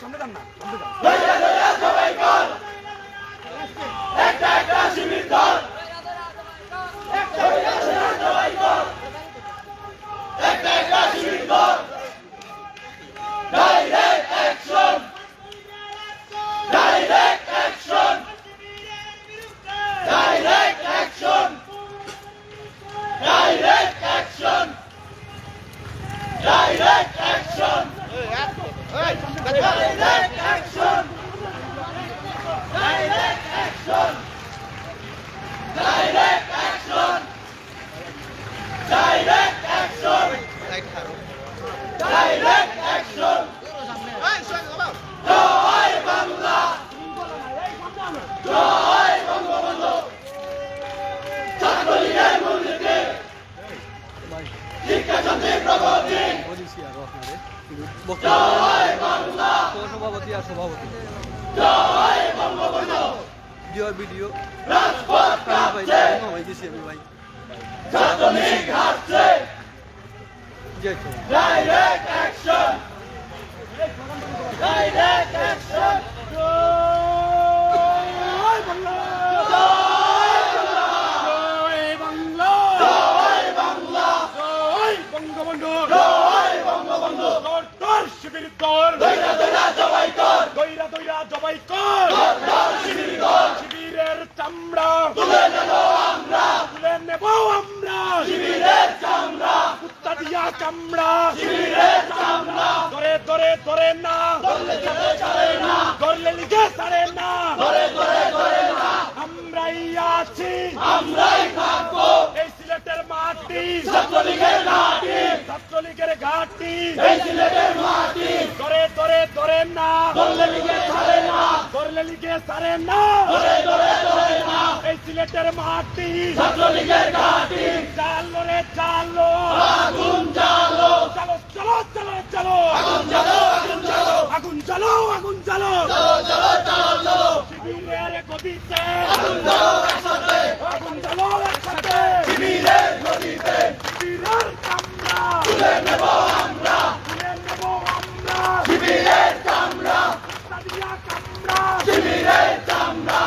সামনে যান না, সামনে যান। একটা একটা শিবির দল, একটা একটা শিবির দল, direct action, direct action, direct action, direct action, direct action, direct action, direct action, direct action, direct action, direct action. জয় বাংলা, জয় বঙ্গবন্ধু, ছাত্রলীগের মূলনীতি, শিক্ষাশান্তির প্রগতি, জয় বাংলা, সভাপতি আর সভাপতি জয় বঙ্গবন্ধু, ভিডিও রাজপথ কাঁপছে, আমি ভাই ছাত্রলীগ হারছে, ডাইরেক্ট অ্যাকশন, ডাইরেক্ট অ্যাকশন, জয় বাংলা, জয় বাংলা, জয় বাংলা, জয় বঙ্গবন্ধু, জয় বঙ্গবন্ধু, তোর শিবির দল, দইরা দইরা জবাই কর, দইরা দইরা জবাই কর, তোর শিবির দল, শিবিরের চামড়া তুলে নেব আমরা, তুলে নেব আমরা, শিবিরের চামড়া, কুত্তা দিয়া চামড়া, শিবিরের চামড়া, ধরে ধরে ধরে না, ধরলে চলে চলে না, ধরলে লিগে ছাড়ে না, ধরে ধরে ধরে না, আমরাই আছি, আমরাই থাকবো, এই সিলেটের মাটি, ছাত্রলীগের ঘাটি, ছাত্রলীগের ঘাটি, এই সিলেটের মাটি, ধরে ধরে ধরে না, ধরলে লিগে ছাড়ে না, ধরলে লিগে ছাড়ে না, ধরে ধরে ধরে না, এই সিলেটের মাটি, ছাত্রলীগের ঘাটি, চালো রে চালো, আগুন জ্বালো, চলো চলো চলো চলো, আগুন জ্বালো, আগুন জ্বালো, আগুন জ্বালো, আগুন জ্বালো, চলো চলো চলো চলো, শিবিরের গতিতে আগুন জ্বালো একসাথে, আগুন জ্বালো একসাথে, শিবিরের গতিতে, শিবিরের চামড়া তুলে নেব আমরা, তুলে নেব আমরা, শিবিরের চামড়া, সাদিয়া চামড়া, শিবিরের চামড়া,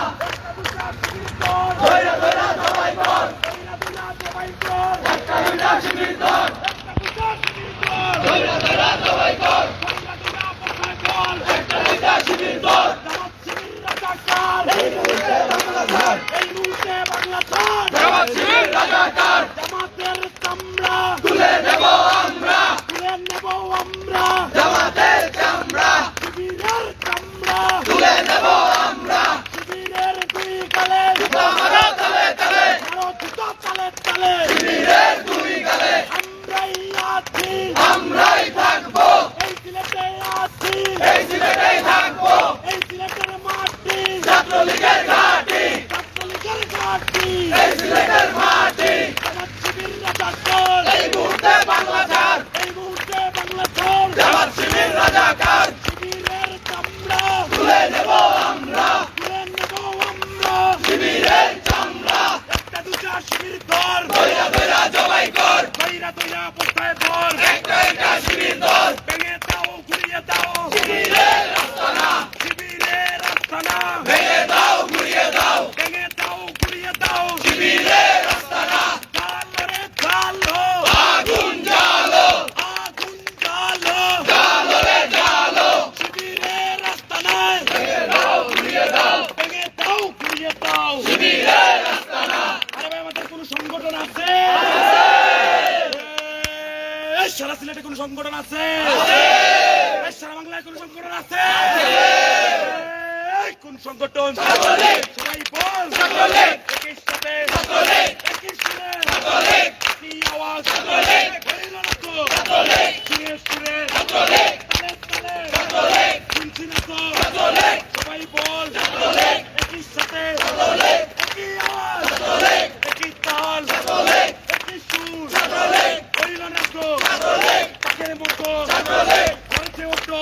ধইরা ধইরা জবাই কর, ধইরা ধইরা জবাই কর, একটা দুইটা শিবির দল, একটা দুইটা শিবির দল, ধইরা ধইরা জবাই কর, ধইরা ধইরা জবাই কর, একটা দুইটা শিবির দল, জামাত শিবির রাজাকার, এই মুহূর্তে বাংলাদেশ, এই মুহূর্তে বাংলাদেশ, জামাত শিবির রাজাকার, জামাতের চামড়া তুলে নেব আমরা, তুলে নেব আমরা, জামাতের চামড়া, শিবিরের চামড়া তুলে নেব আমরা, শিবিরের দুই গালে মারো তালে তালে, মারো জুতো তালে তালে, শিবিরের দুই গালে আমরাই আছি, আমরাই থাকবো, এই সিলেটে আছি, এই সিলেটেই থাকবো, এই সিলেটের মাটি, ছাত্রলীগের ঘাটি, ছাত্রলীগের ঘাটি, এই সিলেটের মাটি, জামাত শিবির রাজাকার, এই মুহূর্তে বাংলাদেশ, এই মুহূর্তে বাংলাদেশ, জামাত শিবির রাজাকার, শিবিরের চামড়া তুলে নেব আমরা, তুলে নেব আমরা, শিবিরের চামড়া, একটা দুটা শিবির দল, ধইরা ধইরা জবাই কর, ধইরা ধইরা পোস্তায় ধর, একটা একটা শিবির দল, ভেঙে দাও ঘুরিয়ে দাও, শিবিরের আস্তানা, শিবিরের আস্তানা, ভেঙে দাও ঘুরিয়ে দাও, ভেঙে দাও ঘুরিয়ে দাও, শিবিরের আস্তানা, চালো রে চালো, আগুন জ্বালো, আগুন জ্বালো, জ্বালো রে জ্বালো, শিবিরের আস্তানায়, ভেঙে দাও ঘুরিয়ে দাও, ভেঙে দাও ঘুরিয়ে দাও, শিবিরের আস্তানা। আরে ভাই, আমাদের কোন সংগঠন আছে? এই সারা সিলেটে কোন সংগঠন আছে? এই সারা বাংলায় কোন সংগঠন আছে? এই কোন সংগঠন? সবাই বল, একই সাথে, একই সুরে, একই আওয়াজ, বলিল না তো, সুরে সুরে, তালে তালে, শুনছি না তো, সবাই বল, একই সাথে, একই আওয়াজ, একই তাল, একই সুর, বলিল না তো, পাখের মতো, বলছে ওঠো,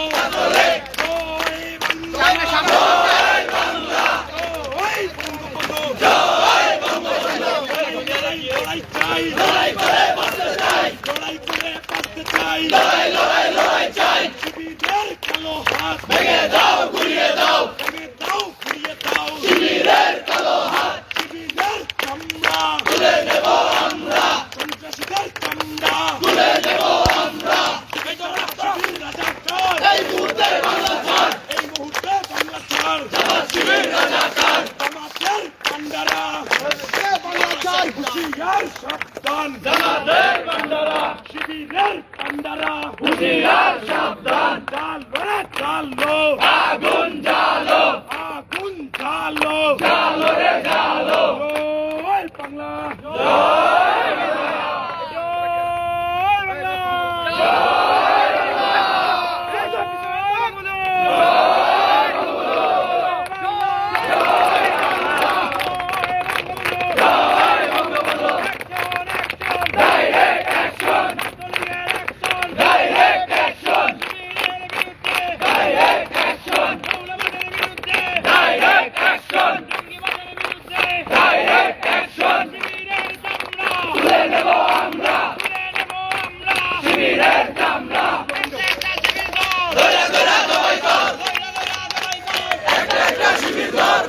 জয় বাংলা, জয় বাংলা, জয় বঙ্গবন্ধু, জয় বঙ্গবন্ধু, লড়াই চাই, লড়াই করে বাঁচতে চাই, লড়াই করে বাঁচতে চাই, লড়াই লড়াই লড়াই চাই, শিবিরের কালো হাত ভেঙে দাও ঘুরিয়ে দাও ভেঙে দাও ঘুরিয়ে দাও শিবিরের কালো হাত শিবিরের চামড়া তুলে নেব আমরা সন্ত্রাসীদের চামড়া তুলে নেব আমরা এই তো শিবির রাজাকার এই মুহূর্তে বাংলা ছাড় এই মুহূর্তে বাংলা ছাড় জামাত শিবির রাজাকার জামাতের পান্ডারা হুঁশিয়ার সাবধান জামাতের বান্দারা শিবিরের পান্ডারা হুঁশিয়ার সাবধান চালো আগুন জ্বালো আগুন চালো জ্বালো রে জ্বালো জয় Bangla direct action direct action direct action direct action direct action তুলে নেব আমরা শিবিরের চামড়া ধরে ধরে জবাই কর একটা একটা শিবির কর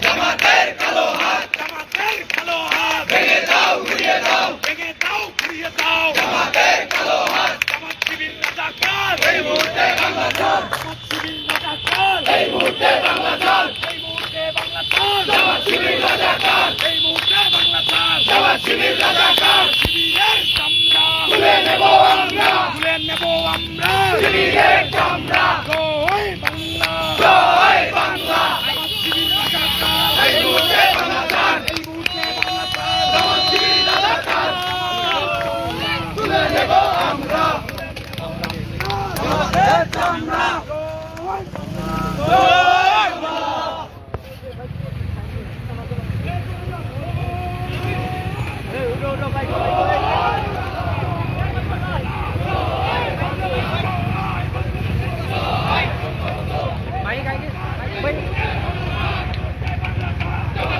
জামাতের কালো হাত ভেঙে দাও ঘুরিয়ে দাও জামাতের কালো হাত এই মুহূর্তে বাংলা ছাড় এই মুহূর্তে বাংলা ছাড় জামাত শিবির রাজাকার জামাত শিবির রাজাকার তুলে নেব আমরা শিবিরের চামড়া জয় বাংলা এই মুহূর্তে বাংলা ছাড় জামাত শিবির রাজাকার তুলে নেব আমরা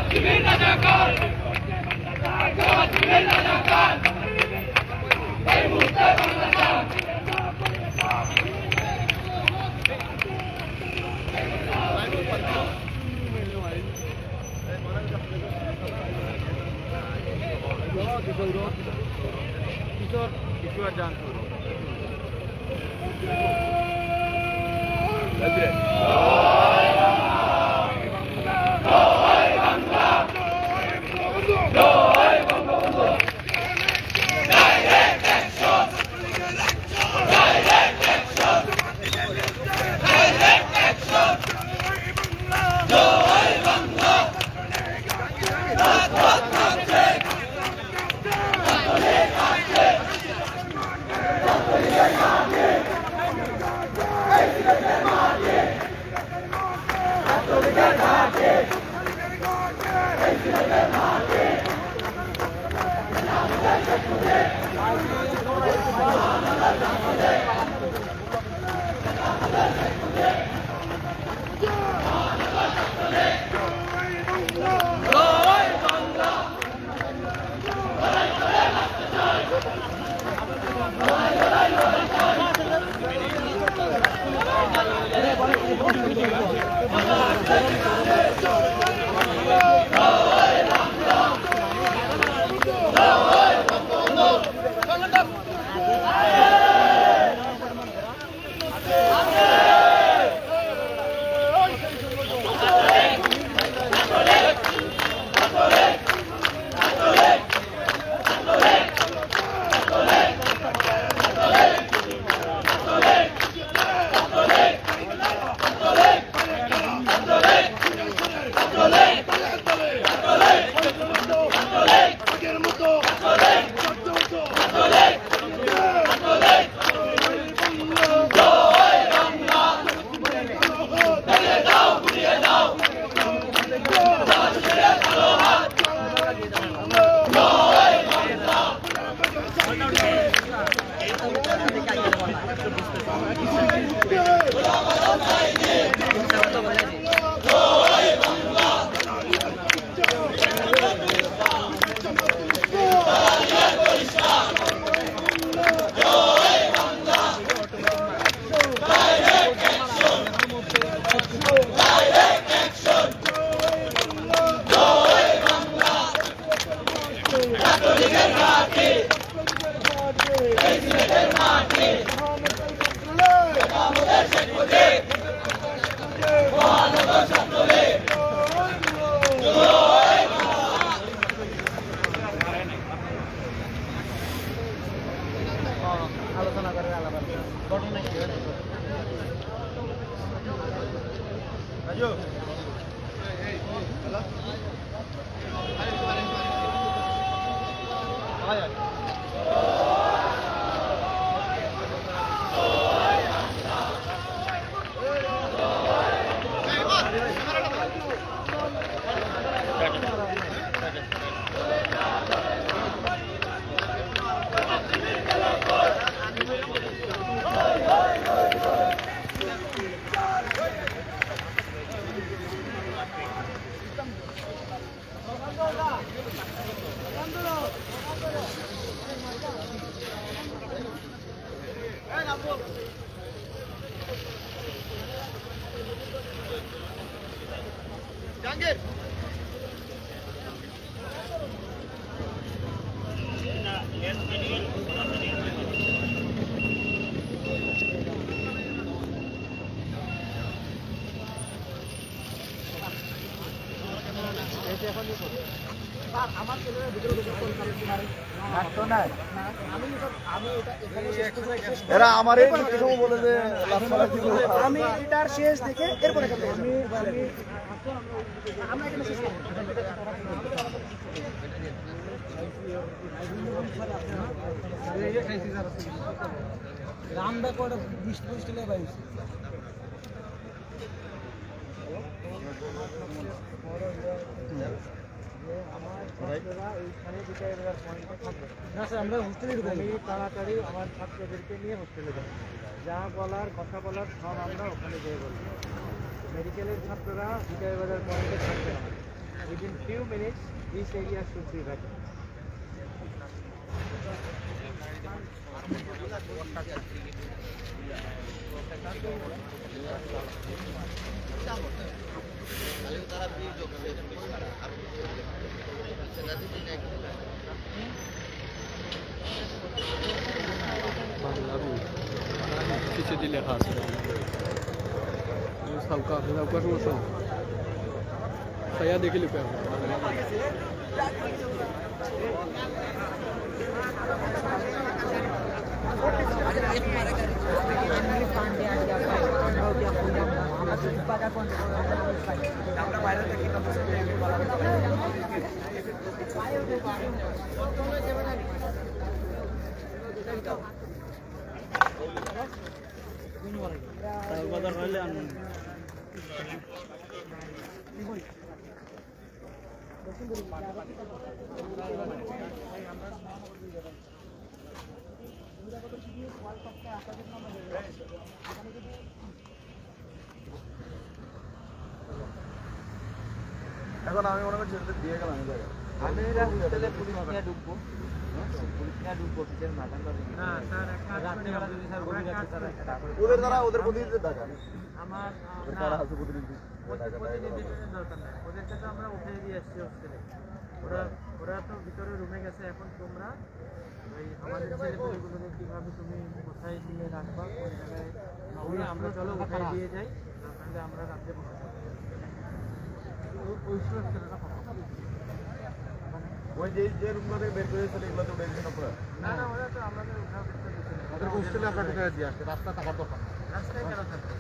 শিবির রাজাকার জামাত শিবির রাজাকার এই মুহূর্তে বাংলা ছাড় কিশোর জান এরা আমারই বলে যে আমি এটার শেষ দেখে এরপরে আমরা এখানে শেষ করব। রামদা করে 20-25 টাকা পাইছি। না স্যার আমরা হোস্টেলে ঢুকে তাড়াতাড়ি আমার ছাত্রদেরকে নিয়ে হোস্টেলে যাবো, যা বলার কথা বলার সব আমরা ওখানে গিয়ে বলবো। মেডিকেলের ছাত্ররা বিজয় বাজার পয়েন্টে থাকবে না। Within few minutes this area should be vacant. पीछे दिले खास सबका सबका समोसा सया देखी लिखा বাজার হইলে এখন আমি মনে করছি দিয়ে গেলাম আমি হোটেলে পুলিশ নিয়ে ঢুকবো ওদের দ্বারা ওদের প্রতিনিধি ডাকা আমার প্রতিনিধি ওদেরকে তো আমরা উঠে দিয়ে এসছি হোস্টেলে। ওরা তো ভিতরে রুমে গেছে। এখন তোমরা ওই আমাদের ছেলেগুলোকে কীভাবে তুমি কোথায় নিয়ে রাখবা, কোন জায়গায় নিয়ে আমরা চলো উঠে দিয়ে যাই, তাহলে আমরা রাত্রে বসে থাকবো। ওই যে রুমগুলো থেকে বের করে চলে এগুলো তো বেরিয়েছেন আপনারা? না না, ওরা তো আমাদের উঠাও করতে দিচ্ছে না। ওদের হোস্টেলে আপনার কোথায় দিয়ে আসছে? রাস্তা থাকার দরকার না। রাস্তায় কেন থাকবে?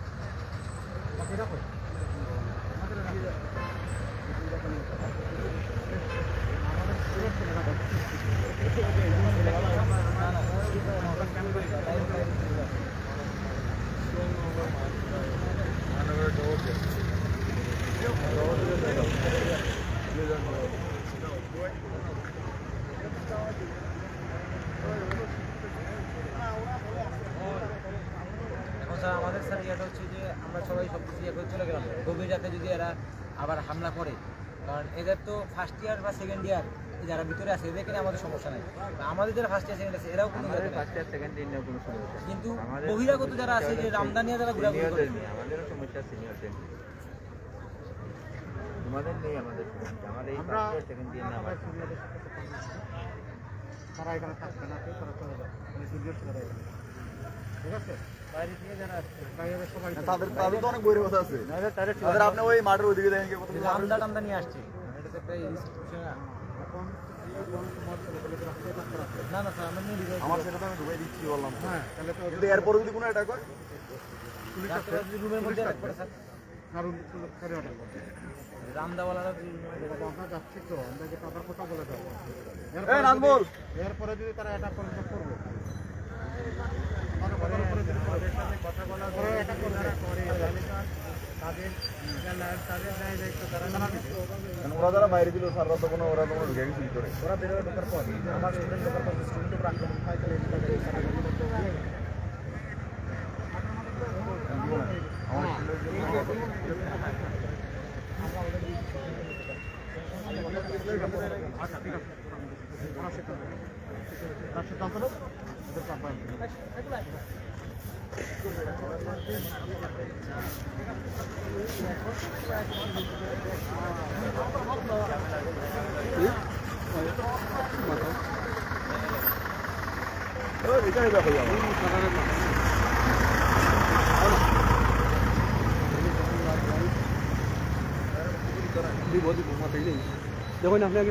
স্যার আমাদের স্যার ইয়েটা হচ্ছে যে আমরা সবাই সব কিছু ইয়ে করে চলে গেলাম। গভীর রাতে যদি এরা আবার হামলা করে, কারণ এদের তো ফার্স্ট ইয়ার বা সেকেন্ড ইয়ার যারা ভিতরে আছে এদেরকে নিয়ে আমাদের সমস্যা নাই। আমাদের যারা ফার্স্ট ইয়ার সেকেন্ড আছে এরাও কোনো ফার্স্ট ইয়ার সেকেন্ড ইয়ার নিয়ে কোনো সমস্যা, কিন্তু বহিরাগত যারা আছে যে রামদানিয়া যারা ঘোরাঘুরি করে আমাদেরও সমস্যা সিনিয়র আমাদের নেই। আমাদের আমাদের এই ফার্স্ট ইয়ার সেকেন্ড ইয়ার না, আমরা সিনিয়রদের সাথে তারা এখানে থাকবে না, কেউ তারা চলে যাবে, সিনিয়র ছেলেরা এখানে, ঠিক আছে? বাইরে থেকে যারা আসছে বাইরে সবাই তাদের তো অনেক বইয়ের কথা আছে। তাদের আপনি ওই মাঠের ওইদিকে দেখেন কি কত রামদা টামদা নিয়ে আসছে। এটা তো একটা ইনস্টিটিউশন। এখন না না স্যার আমরা নিয়ে দিই। আমার সেটা তো আমি ঢুকাই দিচ্ছি বললাম। হ্যাঁ, তাহলে তো যদি এরপরে যদি কোনো অ্যাটাক হয় রুমের মধ্যে অ্যাটাক করে স্যার, কারণ করে অ্যাটাক করে রামদাওয়ালারা কথা যাচ্ছে তো আমরা যে আবার কথা বলে দেবো। এই নাজমুল, এরপরে যদি তারা অ্যাটাক করে তো করবে। কথা বলার পরে অ্যাটাক করে তাদের দায় দায়িত্ব তারা ওরা যারা বাইরে দিল স্যাররা তো কোনো ওরা কোনো ঢুকে গেছে ভিতরে। ওরা বেরোয় ঢোকার পর আমার স্টুডেন্ট ঢোকার পর স্টুডেন্টের উপর আক্রমণ হয়, তাহলে আমার এখানে দেখো যাবো দেখুন আপনাকে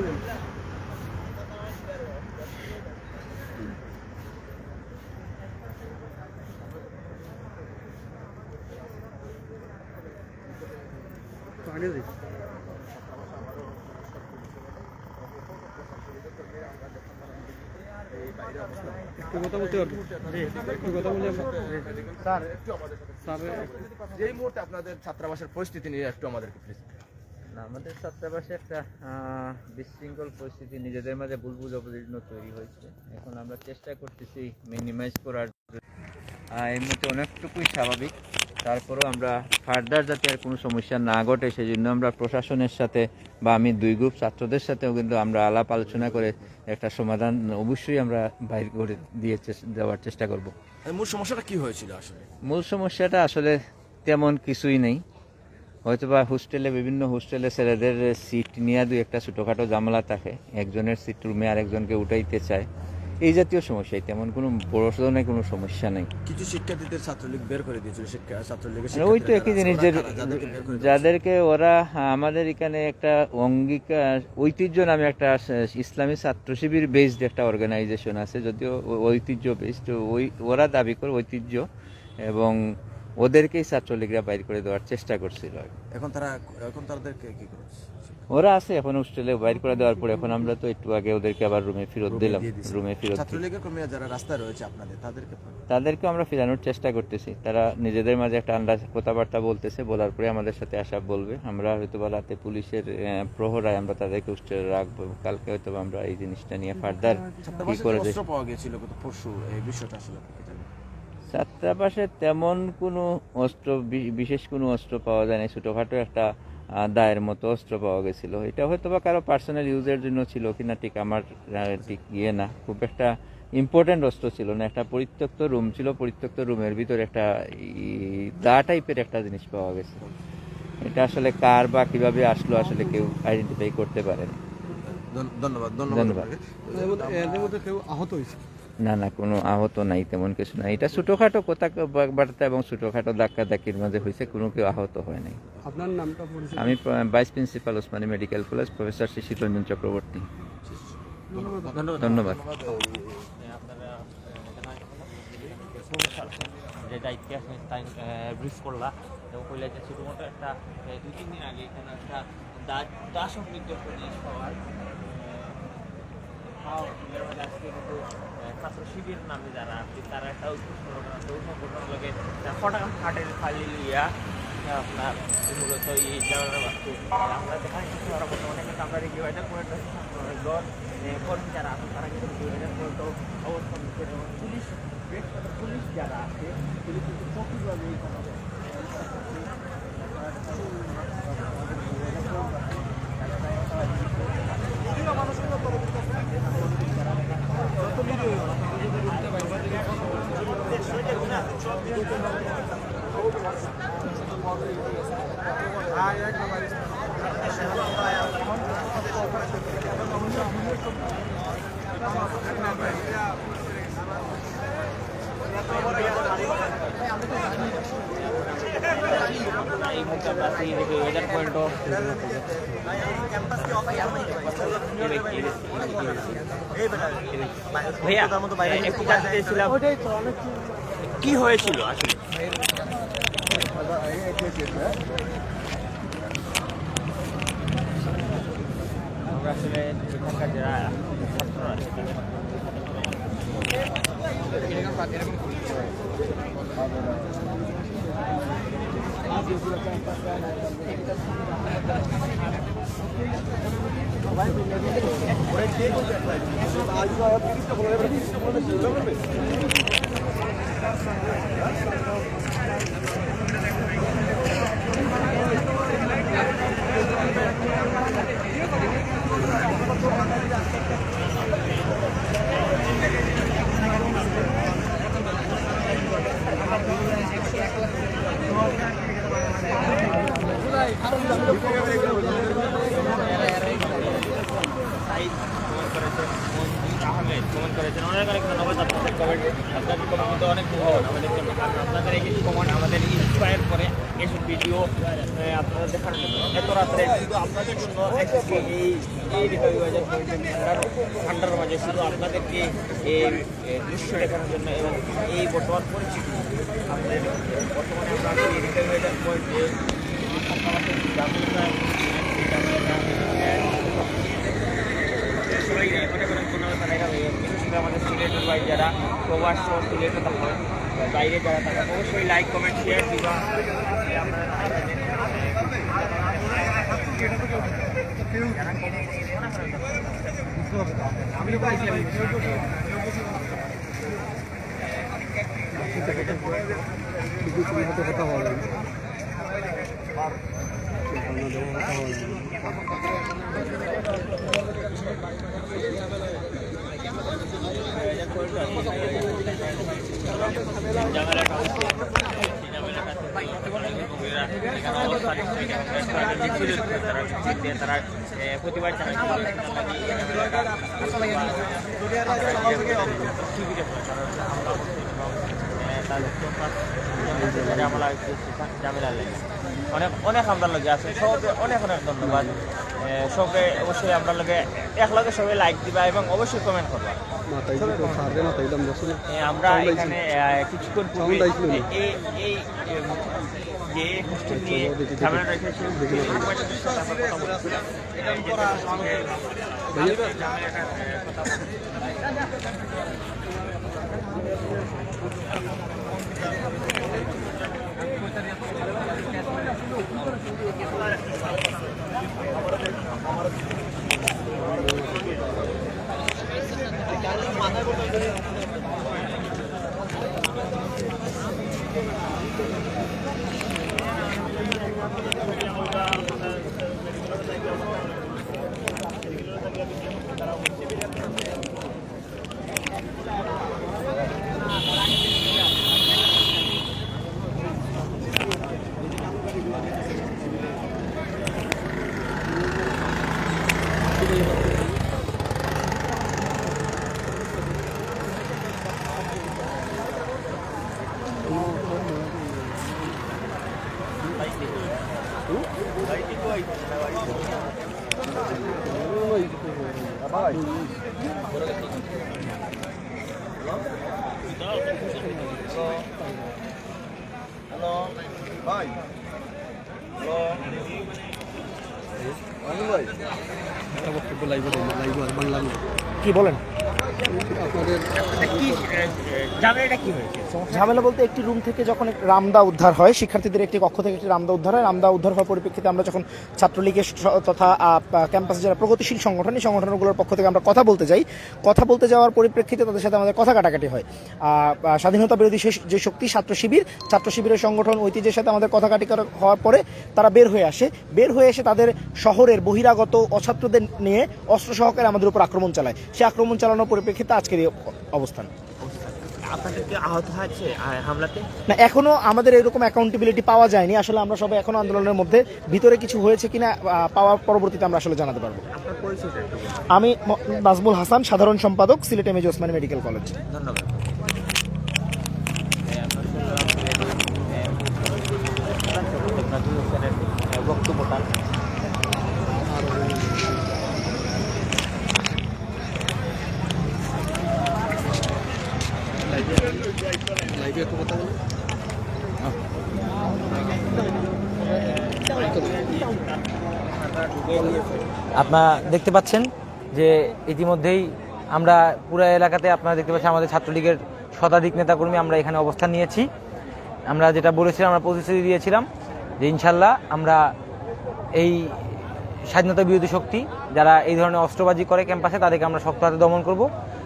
পানি দিই একটু কথা বলতে পারবো একটু কথা বলে স্যার একটু আমাদের সাথে স্যার যেই মুহূর্তে আপনাদের ছাত্রাবাসের পরিস্থিতি নিয়ে একটু আমাদেরকে প্লিজ না, আমাদের ছাত্রাবাসে একটা বিশৃঙ্খল পরিস্থিতি নিজেদের মাঝে ভুল বুঝাবুঝির তৈরি হয়েছে। এখন আমরা চেষ্টা করতেছি মিনিমাইজ করার জন্য। এই মুহূর্তে অনেকটুকুই স্বাভাবিক, তারপরেও আমরা ফার্দার যাতে আর কোনো সমস্যা না ঘটে সেই জন্য আমরা প্রশাসনের সাথে বা আমি দুই গ্রুপ ছাত্রদের সাথেও কিন্তু আমরা আলাপ আলোচনা করে একটা সমাধান অবশ্যই আমরা বাইর করে দেওয়ার চেষ্টা করব। মূল সমস্যাটা কি হয়েছিল আসলে? মূল সমস্যাটা আসলে তেমন কিছুই নেই, হয়তোবা বিভিন্ন হোস্টেলে ছেলেদের সিট নিয়ে দুই একটা ছোটোখাটো ঝামেলা থাকে, একজনের সিট রুমে আরেকজনকে উঠাইতে চায়, এই জাতীয় সমস্যাই, তেমন কোনো বড় ধরনের কোনো সমস্যা নেই। কিছু শিক্ষার্থীদের ছাত্রলীগ বের করে দিয়েছিল, ছাত্রলীগের ওই তো একই জিনিস যে যাদেরকে ওরা আমাদের এখানে একটা অঙ্গীকার ঐতিহ্য নামে একটা ইসলামী ছাত্র শিবির বেসড একটা অর্গানাইজেশন আছে, যদিও ঐতিহ্য বেসড, ওরা দাবি করে ঐতিহ্য, এবং ওদেরকেই ছাত্রলীগরা বাইর করে দেওয়ার চেষ্টা করছিল। এখন তাদেরকে কি করছে? ওরা আছে এখন হোস্টেলে, বাইর করে দেওয়ার পরে এখন আমরা তো একটু আগে ওদেরকে আবার রুমে ফেরত দিলাম। ছাত্রলীগের কর্মীরা যারা রাস্তায় রয়েছে আপনাদের তাদেরকে আমরা ফেরানোর চেষ্টা করতেছি। তারা নিজেদের মাঝে একটা আন্দাজ কথাবার্তা বলতেছে, বলার পরে আমাদের সাথে আসা বলবে। আমরা হয়তো বা রাতে পুলিশের প্রহরায় আমরা তাদেরকে হোস্টেলে রাখবো। কালকে হয়তো আমরা এই জিনিসটা নিয়ে ফার্দার কি করে পাওয়া গিয়েছিল পরশু, এই বিষয়টা আসলে ছাত্রাবাসে তেমন কোনো অস্ত্র, বিশেষ কোনো অস্ত্র পাওয়া যায় না। ছোটোখাটো একটা দায়ের মতো অস্ত্র পাওয়া গেছিল, এটা হয়তো বা কারো পার্সোনাল ইউজের জন্য ছিল কিনা ঠিক আমার ঠিক না, খুব একটা ইম্পর্টেন্ট অস্ত্র ছিল না। একটা পরিত্যক্ত রুম ছিল, পরিত্যক্ত রুমের ভিতরে একটা দা টাইপের একটা জিনিস পাওয়া গেছে। এটা আসলে কার বা কিভাবে আসলো আসলে কেউ আইডেন্টিফাই করতে পারে না। ধন্যবাদ। এদের মধ্যে কেউ আহত হয়েছে? না, কোনো আহত নাই, তেমন কিছু নাই। এটা ছোটোখাটো কথাবার্তা এবং ছোটোখাটো ধাক্কাধাক্কির মাঝে হয়েছে, কোনো কেউ আহত হয় নাই। আপনার নামটা? আমি vice principal Osmani medical college, professor Shishir Ranjan Chakraborty. ধন্যবাদ। যে দায়িত্বে আছে তাই ব্রিফ করলা এবং কইলা যে শুধুমাত্র একটা 2-3 দিন আগে এখানে একটা দাস সমৃদ্ধ জিনিস পাওয়ার ছাত্র শিবির নামে যারা আছে তারা একটা সংগঠন লোকে ফটাকাম হাটের খালি লিয়া আপনার মূলত এই জানার বাস্তু আমরা দেখাই বর্তমানে কিন্তু আমরা রেগে বাইটা করে কর্মী যারা আছে তারা কিন্তু অবস্থান নিচ্ছে এবং পুলিশ যারা আছে পুলিশ কিন্তু সঠিকভাবে এই weather point of ভাইয়া একটু জানতে চাইছিলাম কি হয়েছিল আসলে? আমরা আসলে এখানকার যারা ছাত্ররা আছে কমেন্ট করেছেন অনেক অনেক ধন্যবাদ আপনাদের কমেন্ট। আপনাদের কমেন্ট কিন্তু অনেক মূল্যবান আমাদের জন্য, কারণ আপনাদের এই কিছু কমেন্ট আমাদের ইন্সপায়ার করে এসব ভিডিও আপনারা দেখার জন্য। এত রাত্রে শুধু আপনাদের জন্য আজকে এই রিভাইভাল ঠান্ডার মাঝে শুধু আপনাদেরকে এই দৃশ্য দেখানোর জন্য এবং এই বর্তমান পরিস্থিতি আমাদের বর্তমানে আমরা এই রিভাইভাল পয়েন্টে সবাই অনেক অনেক ধন্যবাদ জানাই। বিশেষ করে আমাদের সিলেটের ভাই যারা প্রবাস সিলেটে থাকেন বাইরে যারা থাকেন অবশ্যই লাইক কমেন্ট শেয়ার দিবা। কথা বলেন তারা প্রতিবার ঝামেলা লাগে অনেক অনেক আমরা লগে আছে সবে অনেক অনেক ধন্যবাদ। সবে অবশ্যই আমরা লগে একলগে সবাই লাইক দিবা এবং অবশ্যই কমেন্ট করবা। আমরা এখানে কিছুক্ষণ পূর্বে এই যে হোস্টেল নিয়ে ঝামেলা রেখেছি ভাই ভাই একটা বক্তব্য লাইভ আর বাংলা কি বলেন? আপনাদের ঝামেলাটা কি হয়েছে? ঝামেলা বলতে একটি রুম থেকে যখন রামদা উদ্ধার হয়, শিক্ষার্থীদের একটি কক্ষ থেকে একটি রামদা উদ্ধার হয়। রামদা উদ্ধার হওয়ার পরিপ্রেক্ষিতে আমরা যখন ছাত্রলীগের তথা ক্যাম্পাসে যারা প্রগতিশীল সংগঠন, এই সংগঠনগুলোর পক্ষ থেকে আমরা কথা বলতে যাই। কথা বলতে যাওয়ার পরিপ্রেক্ষিতে তাদের সাথে আমাদের কথা কাটাকাটি হয়। স্বাধীনতা বিরোধী যে শক্তি ছাত্র শিবিরের সংগঠন ঐতিহ্যের সাথে আমাদের কথা কাটি হওয়ার পরে তারা বের হয়ে আসে। বের হয়ে এসে তাদের শহরের বহিরাগত অছাত্রদের নিয়ে অস্ত্র সহকারে আমাদের উপর আক্রমণ চালায়। সে আক্রমণ চালানোর পরিপ্রেক্ষিতে আজকের এই অবস্থান। আপনাদেরকে আহত হয়েছে হামলাতে? না, এখনো আমাদের এরকম অ্যাকাউন্টেবিলিটি পাওয়া যায়নি। আসলে আমরা সবাই এখনো আন্দোলনের মধ্যে, ভিতরে কিছু হয়েছে কিনা পাওয়ার পরবর্তীতে আমরা আসলে জানাতে পারবো। আপনার পরিচয়টা একটু বলুন। আমি নাজমুল হাসান, সাধারণ সম্পাদক, Sylhet M A Osmani medical college. ধন্যবাদ। বক্তব্যটা লাইভে একটু কথা বলুন। আপনারা দেখতে পাচ্ছেন যে ইতিমধ্যেই আমরা পুরো এলাকাতে আপনারা দেখতে পাচ্ছেন আমাদের ছাত্রলীগের শতাধিক নেতাকর্মী আমরা এখানে অবস্থান নিয়েছি। আমরা যেটা বলেছিলাম, আমরা প্রতিশ্রুতি দিয়েছিলাম যে ইনশাল্লাহ আমরা এই স্বাধীনতা বিরোধী শক্তি যারা এই ধরনের অস্ত্রবাজি করে ক্যাম্পাসে তাদেরকে আমরা শক্ত হাতে দমন করব।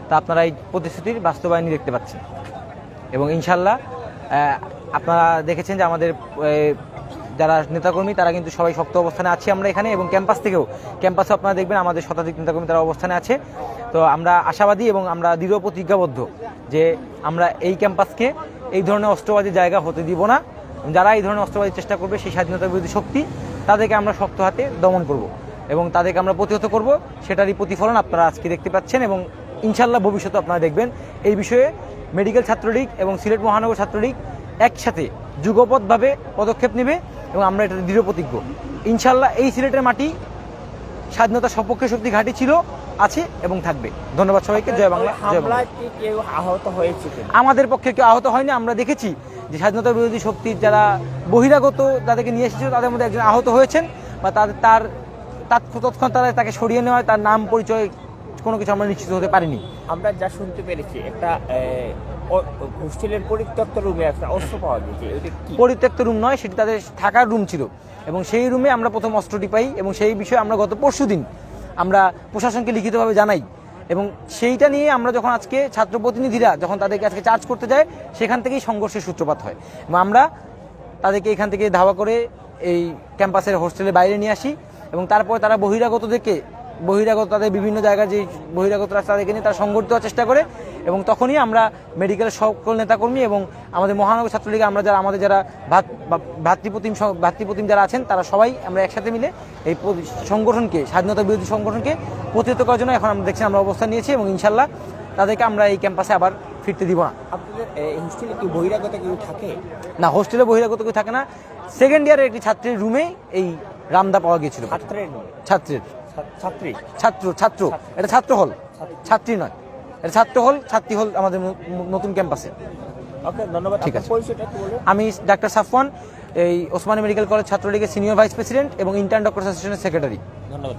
তা আপনারা এই প্রতিশ্রুতির বাস্তবায়নই দেখতে পাচ্ছেন এবং ইনশাল্লাহ আপনারা দেখেছেন যে আমাদের যারা নেতাকর্মী তারা কিন্তু সবাই শক্ত অবস্থানে আছি আমরা এখানে, এবং ক্যাম্পাসে আপনারা দেখবেন আমাদের শতাধিক নেতাকর্মী তারা অবস্থানে আছে। তো আমরা আশাবাদী এবং আমরা দৃঢ় প্রতিজ্ঞাবদ্ধ যে আমরা এই ক্যাম্পাসকে এই ধরনের অস্ত্রবাদীর জায়গা হতে দিব না। যারা এই ধরনের অস্ত্রবাদীর চেষ্টা করবে, সেই স্বাধীনতা বিরোধী শক্তি, তাদেরকে আমরা শক্ত হাতে দমন করব এবং তাদেরকে আমরা প্রতিহত করব। সেটারই প্রতিফলন আপনারা আজকে দেখতে পাচ্ছেন এবং ইনশাল্লাহ ভবিষ্যতে আপনারা দেখবেন। এই বিষয়ে মেডিকেল ছাত্রলীগ এবং সিলেট মহানগর ছাত্রলীগ একসাথে যুগপৎভাবে পদক্ষেপ নেবে এবং আমরা এটাতে দৃঢ় প্রতিজ্ঞ। ইনশাল্লাহ এই সিলেটের মাটি স্বাধীনতার সপক্ষে শক্তি ঘাঁটি ছিল, আছে এবং থাকবে। ধন্যবাদ সবাইকে। জয় বাংলা, জয় বাংলা। কেউ আহত হয়েছে কিনা? আমাদের পক্ষে কেউ আহত হয়নি। আমরা দেখেছি যে স্বাধীনতা বিরোধী শক্তির যারা বহিরাগত যাদেরকে নিয়ে এসেছিল তাদের মধ্যে একজন আহত হয়েছেন, বা তৎক্ষণাৎ তাকে সরিয়ে নেওয়া হয়, তার নাম পরিচয় কোনো কিছু আমরা নিশ্চিত হতে পারিনি। আমরা যা শুনতে পেরেছি একটা হোস্টেলের পরিত্যক্ত রুমে একটা অস্ত্র পাওয়া গেছে। এটা কি? পরিত্যক্ত রুম নয়, সেটি তাদের থাকার রুম ছিল এবং সেই রুমে আমরা প্রথম অস্ত্রটি পাই এবং সেই বিষয়ে আমরা গত পরশুদিন আমরা প্রশাসনকে লিখিতভাবে জানাই এবং সেইটা নিয়ে আমরা যখন আজকে ছাত্র প্রতিনিধিরা যখন তাদেরকে আজকে চার্জ করতে যায়, সেখান থেকেই সংঘর্ষের সূত্রপাত হয় এবং আমরা তাদেরকে এখান থেকে ধাওয়া করে এই ক্যাম্পাসের হোস্টেলের বাইরে নিয়ে আসি এবং তারপরে তারা বহিরাগত তাদের বিভিন্ন জায়গায় যে বহিরাগত রাস্তা তাদেরকে নিয়ে তারা সংগঠিত হওয়ার চেষ্টা করে এবং তখনই আমরা মেডিকেলের সকল নেতাকর্মী এবং আমাদের মহানগর ছাত্রলীগে আমাদের যারা ভাতৃপ্রতিম যারা আছেন তারা সবাই আমরা একসাথে মিলে এই সংগঠনকে, স্বাধীনতা বিরোধী সংগঠনকে প্রতিহত করার জন্য এখন আমরা দেখছি আমরা অবস্থান নিয়েছি এবং ইনশাল্লাহ তাদেরকে আমরা এই ক্যাম্পাসে আবার ফিরতে দিব না। আপনাদের হোস্টেলে কি বহিরাগত কেউ থাকে? না, হোস্টেলে বহিরাগত কেউ থাকে না। সেকেন্ড ইয়ারের একটি ছাত্রীর রুমে এই রামদা পাওয়া গিয়েছিল। ছাত্র এটা ছাত্র হল, ছাত্রী নয়, এটা ছাত্র হল, ছাত্রী হল আমাদের নতুন ক্যাম্পাসে। ওকে, ধন্যবাদ। ঠিক আছে। পরিচয়টা একটু বলুন। আমি ডাক্তার সাফওয়ান, এই ওসমানী মেডিকেল কলেজ ছাত্রলীগের সিনিয়র ভাইস প্রেসিডেন্ট এবং ইন্টার্ন ডক্টর অ্যাসোসিয়েশনের সেক্রেটারি। ধন্যবাদ।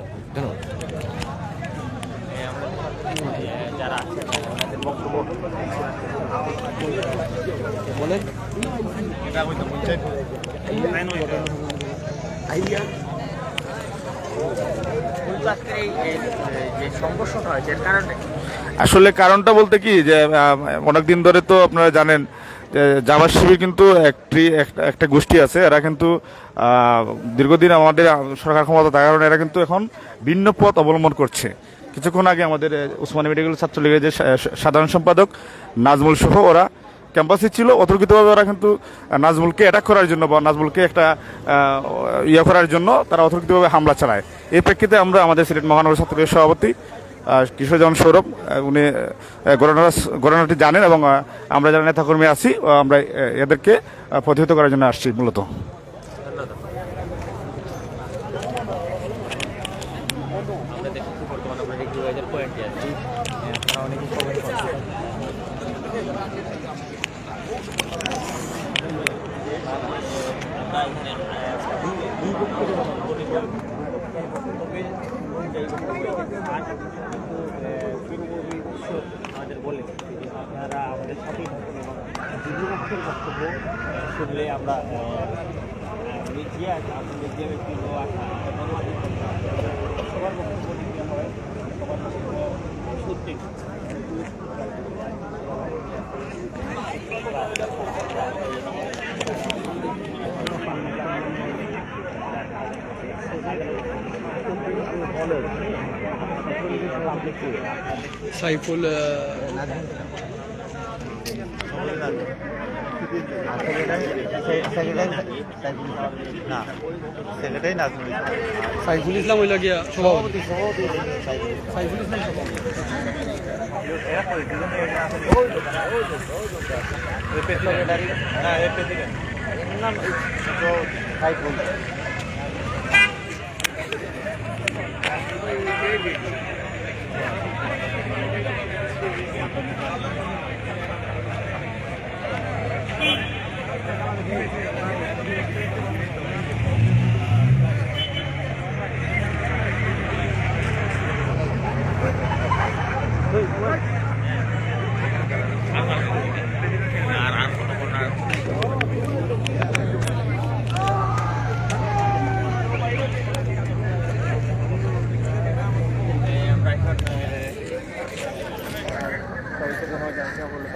যারা আছেন তাদের বক্তব্য বলেন। যে সংঘর্ষটা হয়েছে এর কারণে আসলে কারণটা বলতে কি যে অনেকদিন ধরে তো আপনারা জানেন যে জামাত শিবির কিন্তু একটা গোষ্ঠী আছে, এরা কিন্তু দীর্ঘদিন আমাদের সরকার ক্ষমতা থাকার কারণে এরা কিন্তু এখন ভিন্ন পথ অবলম্বন করছে। কিছুক্ষণ আগে আমাদের ওসমানী মেডিকেল ছাত্রলীগের যে সাধারণ সম্পাদক নাজমুল সহ ওরা ক্যাম্পাসে ছিল, অতর্কিতভাবে ওরা কিন্তু নাজমুলকে অ্যাটাক করার জন্য বা নাজমুলকে একটা করার জন্য তারা অতর্কিতভাবে হামলা চালায়। এই প্রেক্ষিতে আমরা আমাদের সিলেট মহানগর ছাত্রলীগের সভাপতি কিশোরজন সৌরভ উনি ঘটনাটি জানেন এবং আমরা যারা নেতাকর্মী আছি আমরা এদেরকে প্রতিহত করার জন্য আসছি মূলত। আমরা দেখছি বর্তমানে আমরা রেগুলার পয়েন্টে আছি, আপনারা অনেকেই কমেন্ট করছেন। আমরা এখানে আমাদের বলে আপনারা আমাদের সাথেই থাকেন এবং দুপক্ষের বক্তব্য শুনলে আমরা মিডিয়া ব্যক্তিত্ব সবার বক্তব্য দিতে হয়, সবার বক্তব্য সত্যি সাইফুল সাইফুল ইসলাম হইল গিয়া সভাপতি। সাইফুল ইসলাম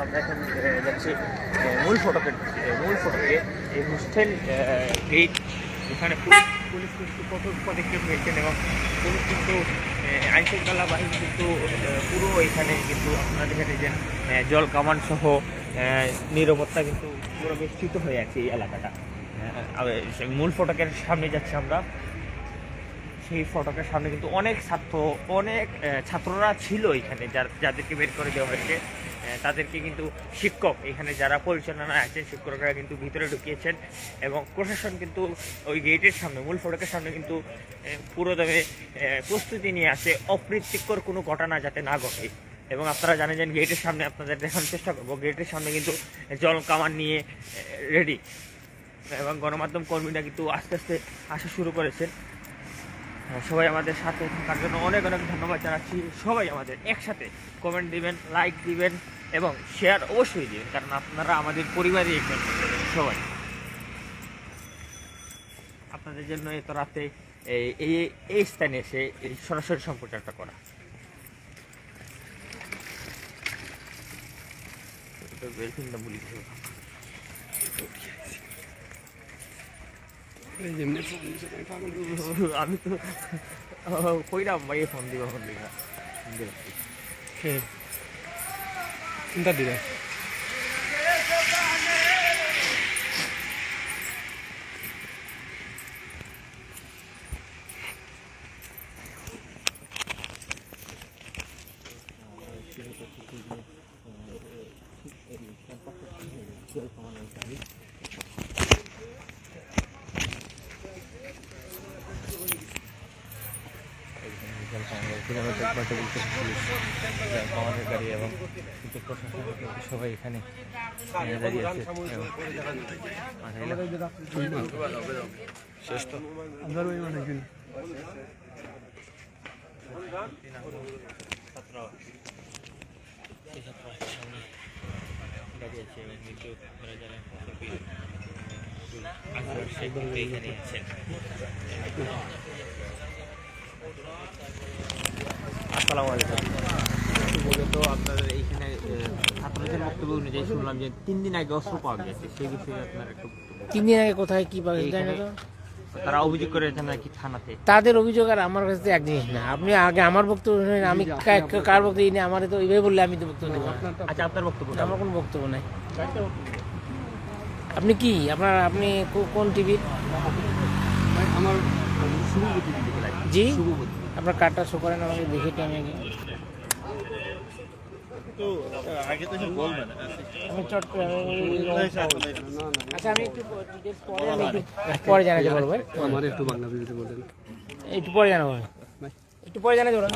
আমরা এখন যাচ্ছি মূল ফটকে এই হোস্টেল গেট এখানে পুলিশ কিন্তু কঠোর পদক্ষেপ নিয়েছেন এবং পুলিশ কিন্তু আইন শৃঙ্খলা বাহিনী কিন্তু পুরো এখানে কিন্তু আপনারা দেখে নিয়েছেন জল কামান সহ নিরাপত্তা কিন্তু পুরো বিস্তৃত হয়ে আছে এই এলাকাটা। মূল ফটকের সামনে যাচ্ছি আমরা, সেই ফটকের সামনে কিন্তু অনেক ছাত্ররা ছিল এখানে, যাদেরকে বের করে দেওয়া হয়েছে তাদেরকে কিন্তু শিক্ষক এখানে যারা পরিচালনায় আছেন শিক্ষকরা কিন্তু ভিতরে ঢুকিয়েছেন এবং প্রশাসন কিন্তু ওই গেটের সামনে মূল ফটকের সামনে কিন্তু পুরোদমে প্রস্তুতি নিয়ে আছে অপ্রীতিকর কোনো ঘটনা যাতে না ঘটে। এবং আপনারা জানেন যে গেটের সামনে আপনাদের দেখানোর চেষ্টা করবো, গেটের সামনে কিন্তু জল কামান নিয়ে রেডি এবং গণমাধ্যম কর্মীরা কিন্তু আস্তে আস্তে আসা শুরু করেছেন। সবাই আমাদের সাথে থাকার জন্য অনেক অনেক ধন্যবাদ জানাচ্ছি। সবাই আমাদের একসাথে কমেন্ট দিবেন, লাইক দিবেন এবং শেয়ার অবশ্যই দিবেন, কারণ আপনারা আমাদের পরিবারই একজন। সবাই আপনাদের জন্য এত রাতে এই স্থানে এসে এই সরাসরি সম্প্রচারটা করা। আমি তো কইরাম ভাই ফোন দিব চিন্তা দিবে আমাদের গাড়ি এবং সবাই এখানে দাঁড়িয়ে আছে। আসসালামু আলাইকুম। মূলত আপনাদের এইখানে ছাত্রদের বক্তব্য অনুযায়ী শুনলাম যে 3 দিন আগে অস্ত্র পাওয়া গেছে, সেই বিষয়ে আপনার একটু 3 দিন আগে কোথায় কি পাবে জানি না। তারা অভিযোগ করেছেন নাকি থানাতে? তাদের অভিযোগ আর আমার কাছে এক জিনিস না। আপনি আগে আমার বক্তব্য শুনেন, আমি কার বক্তব্য নিয়ে আমার তো এইভাবে বললে আমি তো বক্তব্য দেবো। আচ্ছা, আপনার বক্তব্য? আমার কোনো বক্তব্য নাই। আপনি কি আপনি কোন টিভির? আমার জি, আপনার কার্ডটা শো করেন আমাকে, দেখে তো আমি আমি চট করে আচ্ছা আমি একটু পরে জানাতে বলবো। আমার একটু বাংলা ভিডিওতে বলেন, একটু পরে জানাবো, একটু পরে জানাতে বলুন।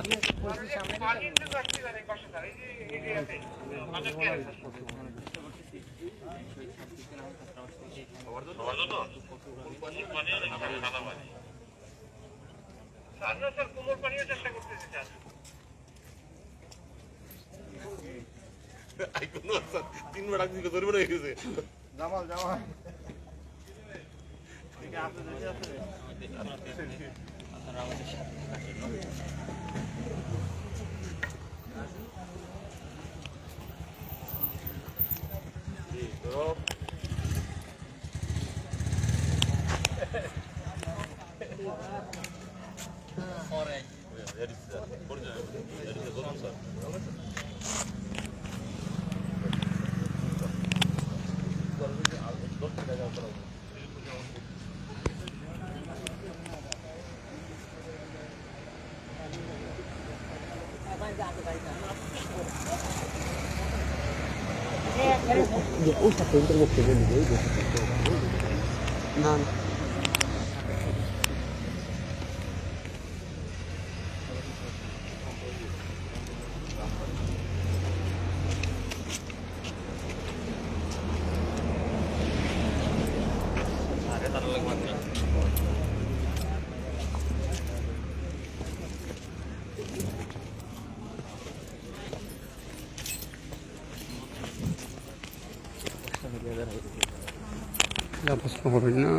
না প্রশ্ন করবেন না।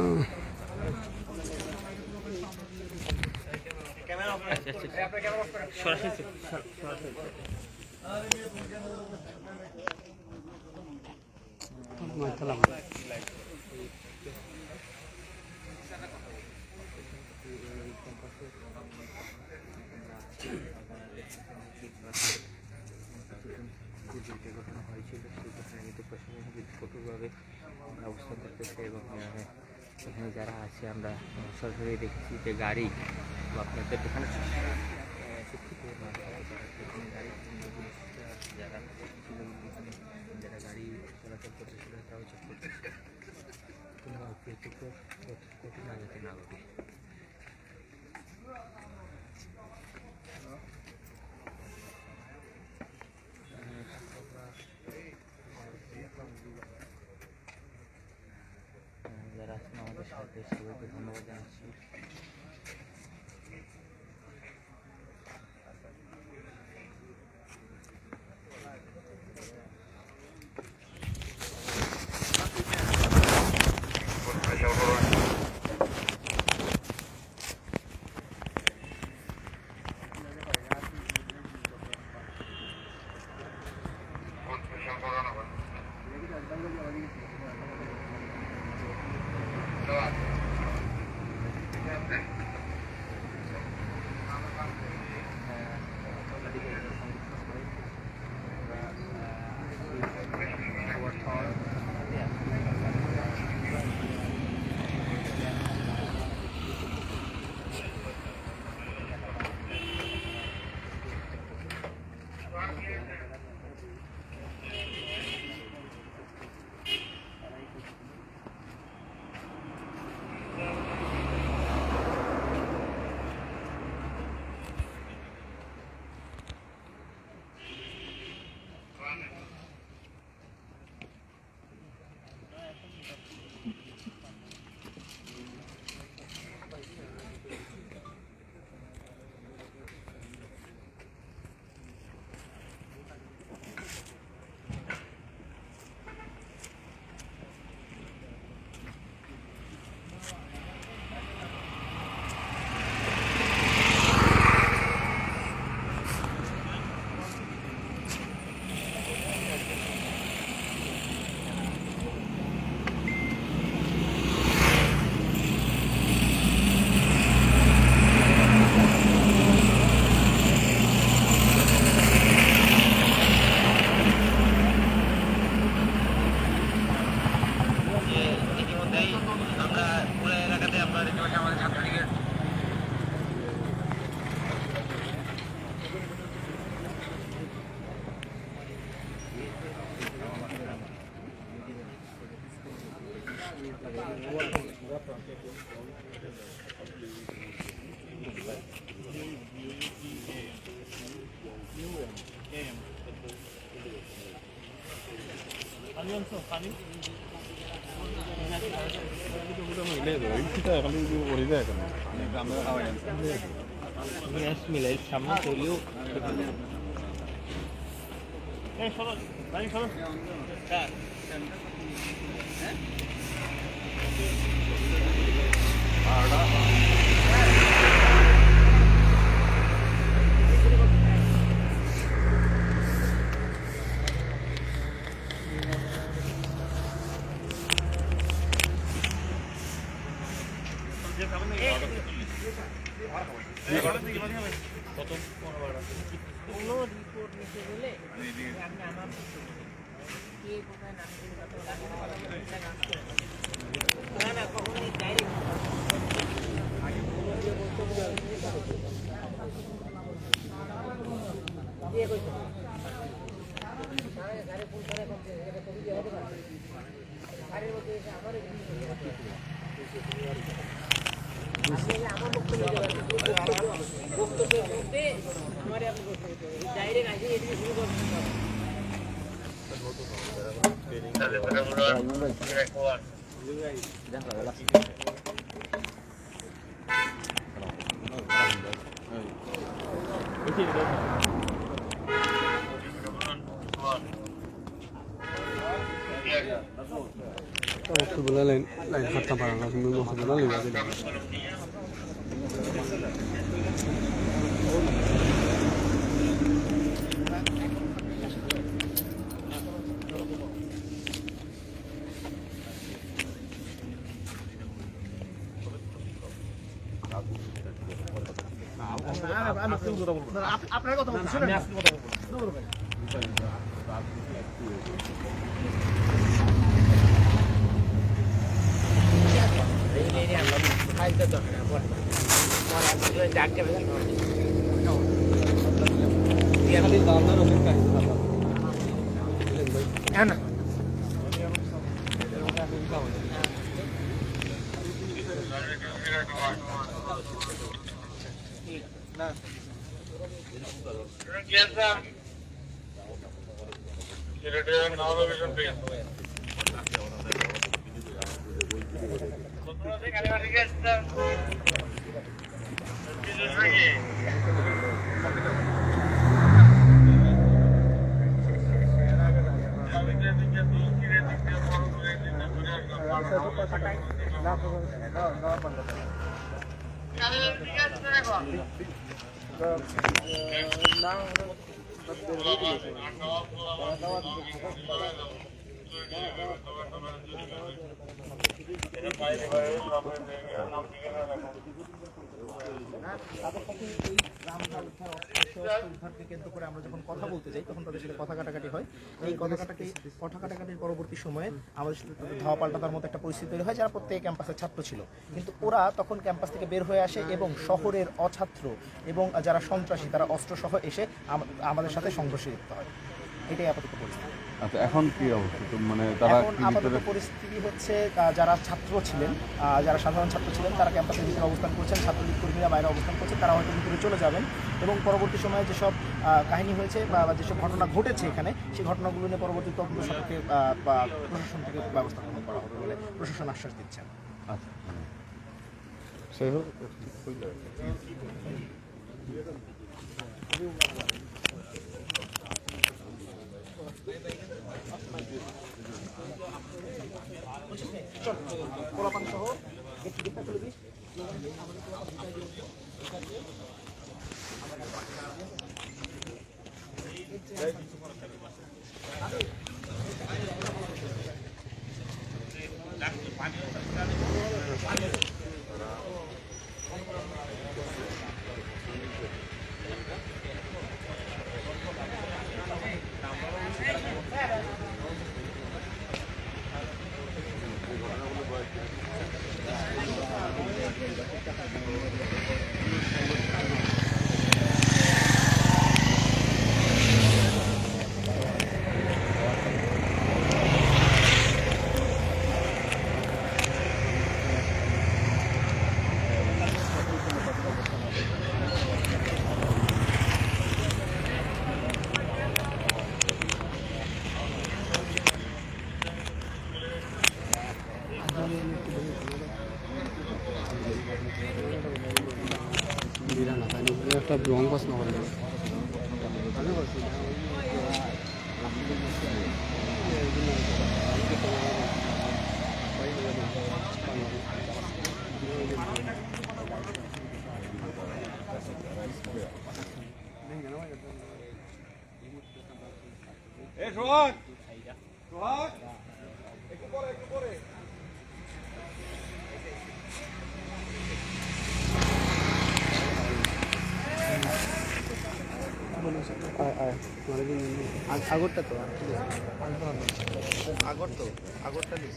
দুর্ঘটনা হয়েছিল সেই ঘটনায় কিন্তু প্রশাসন কিন্তু কঠোরভাবে ব্যবস্থা করতেছে এবং এখানে যারা আছে আমরা সরাসরি দেখেছি যে গাড়ি বা আপনাদের এখানে শিক্ষিত গাড়ি যারা যারা গাড়ি চলাচল করতেছিল তারাও চেক করতেছে কোনো কঠিন না যাতে না লাগে। যারা আছেন আমাদের সাথে সবাইকে ধন্যবাদ জানাচ্ছি। মিলাই সামনে চলিও lain harta barang langsung maksudnya lihat ini. আপনার কথা বলতে শুনেন না। খালি দামদার অপেক্ষা হ্যাঁ না কেন্দ্র করে আমরা যখন কথা বলতে যাই তখন তাদের সাথে কথা কাটাকাটি হয়। এই কথা কাটাকাটির পরবর্তী সময়ে আমাদের সাথে তাদের ধাওয়া পাল্টাতার মতো একটা পরিস্থিতি তৈরি হয়, যারা প্রত্যেক ক্যাম্পাসের ছাত্র ছিল। কিন্তু ওরা তখন ক্যাম্পাস থেকে বের হয়ে আসে এবং শহরের অছাত্র এবং যারা সন্ত্রাসী তারা অস্ত্রসহ এসে আমাদের সাথে সংঘর্ষে লিপ্ত হয়। এটাই আপাতত পরিস্থিতি। আচ্ছা, এখন কি অবস্থা? মানে তারা এখন আপাতত পরিস্থিতি হচ্ছে যারা ছাত্র ছিলেন, যারা সাধারণ ছাত্র ছিলেন তারা ক্যাম্পাসের ভিতরে অবস্থান করছেন, ছাত্রলীগ কর্মীরা বাইরে অবস্থান করছেন, তারা হয়তো ভিতরে চলে যাবেন এবং পরবর্তী সময়ে যেসব কাহিনী হয়েছে বা যেসব ঘটনা ঘটেছে এখানে, সেই ঘটনাগুলো নিয়ে পরবর্তী তদন্ত সাপেক্ষে প্রশাসন থেকে ব্যবস্থা গ্রহণ করা হবে বলে প্রশাসন আশ্বাস দিচ্ছেন। আচ্ছা, সেই হোক। একটা রং পাস না হলে আগরটা তো আগরটা দিস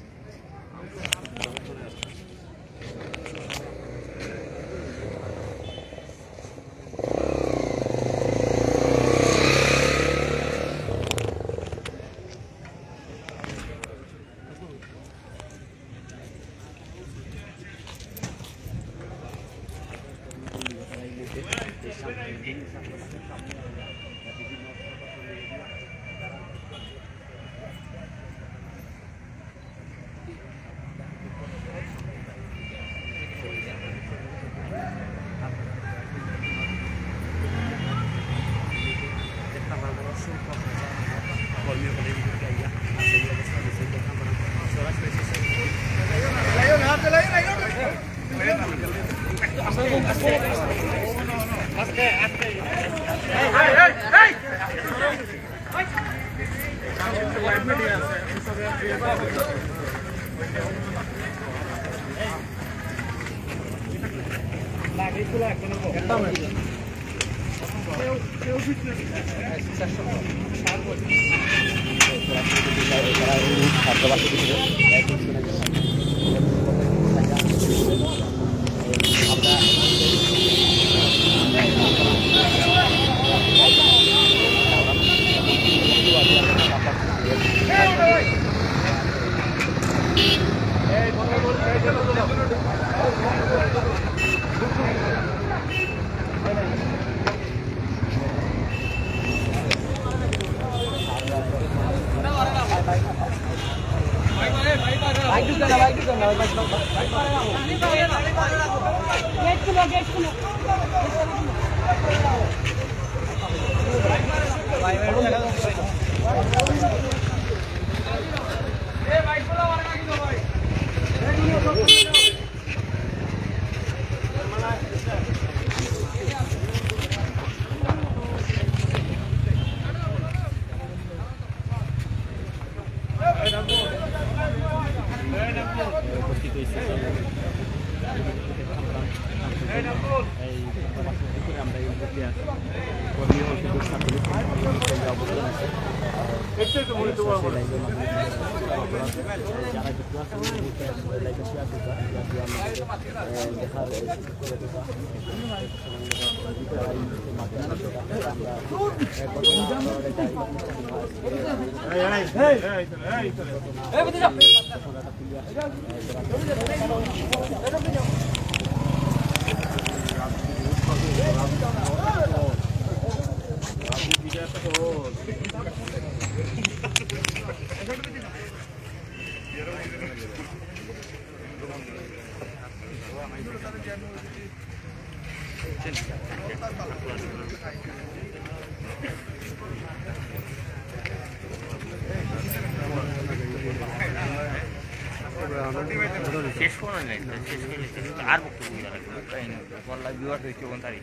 শেষ করা নাই, শেষ করে নিতে কিন্তু আর বক্তব্য দেওয়া লাগবে তাই না? বললাম বিবাদ হয়েছে কোন তারিখ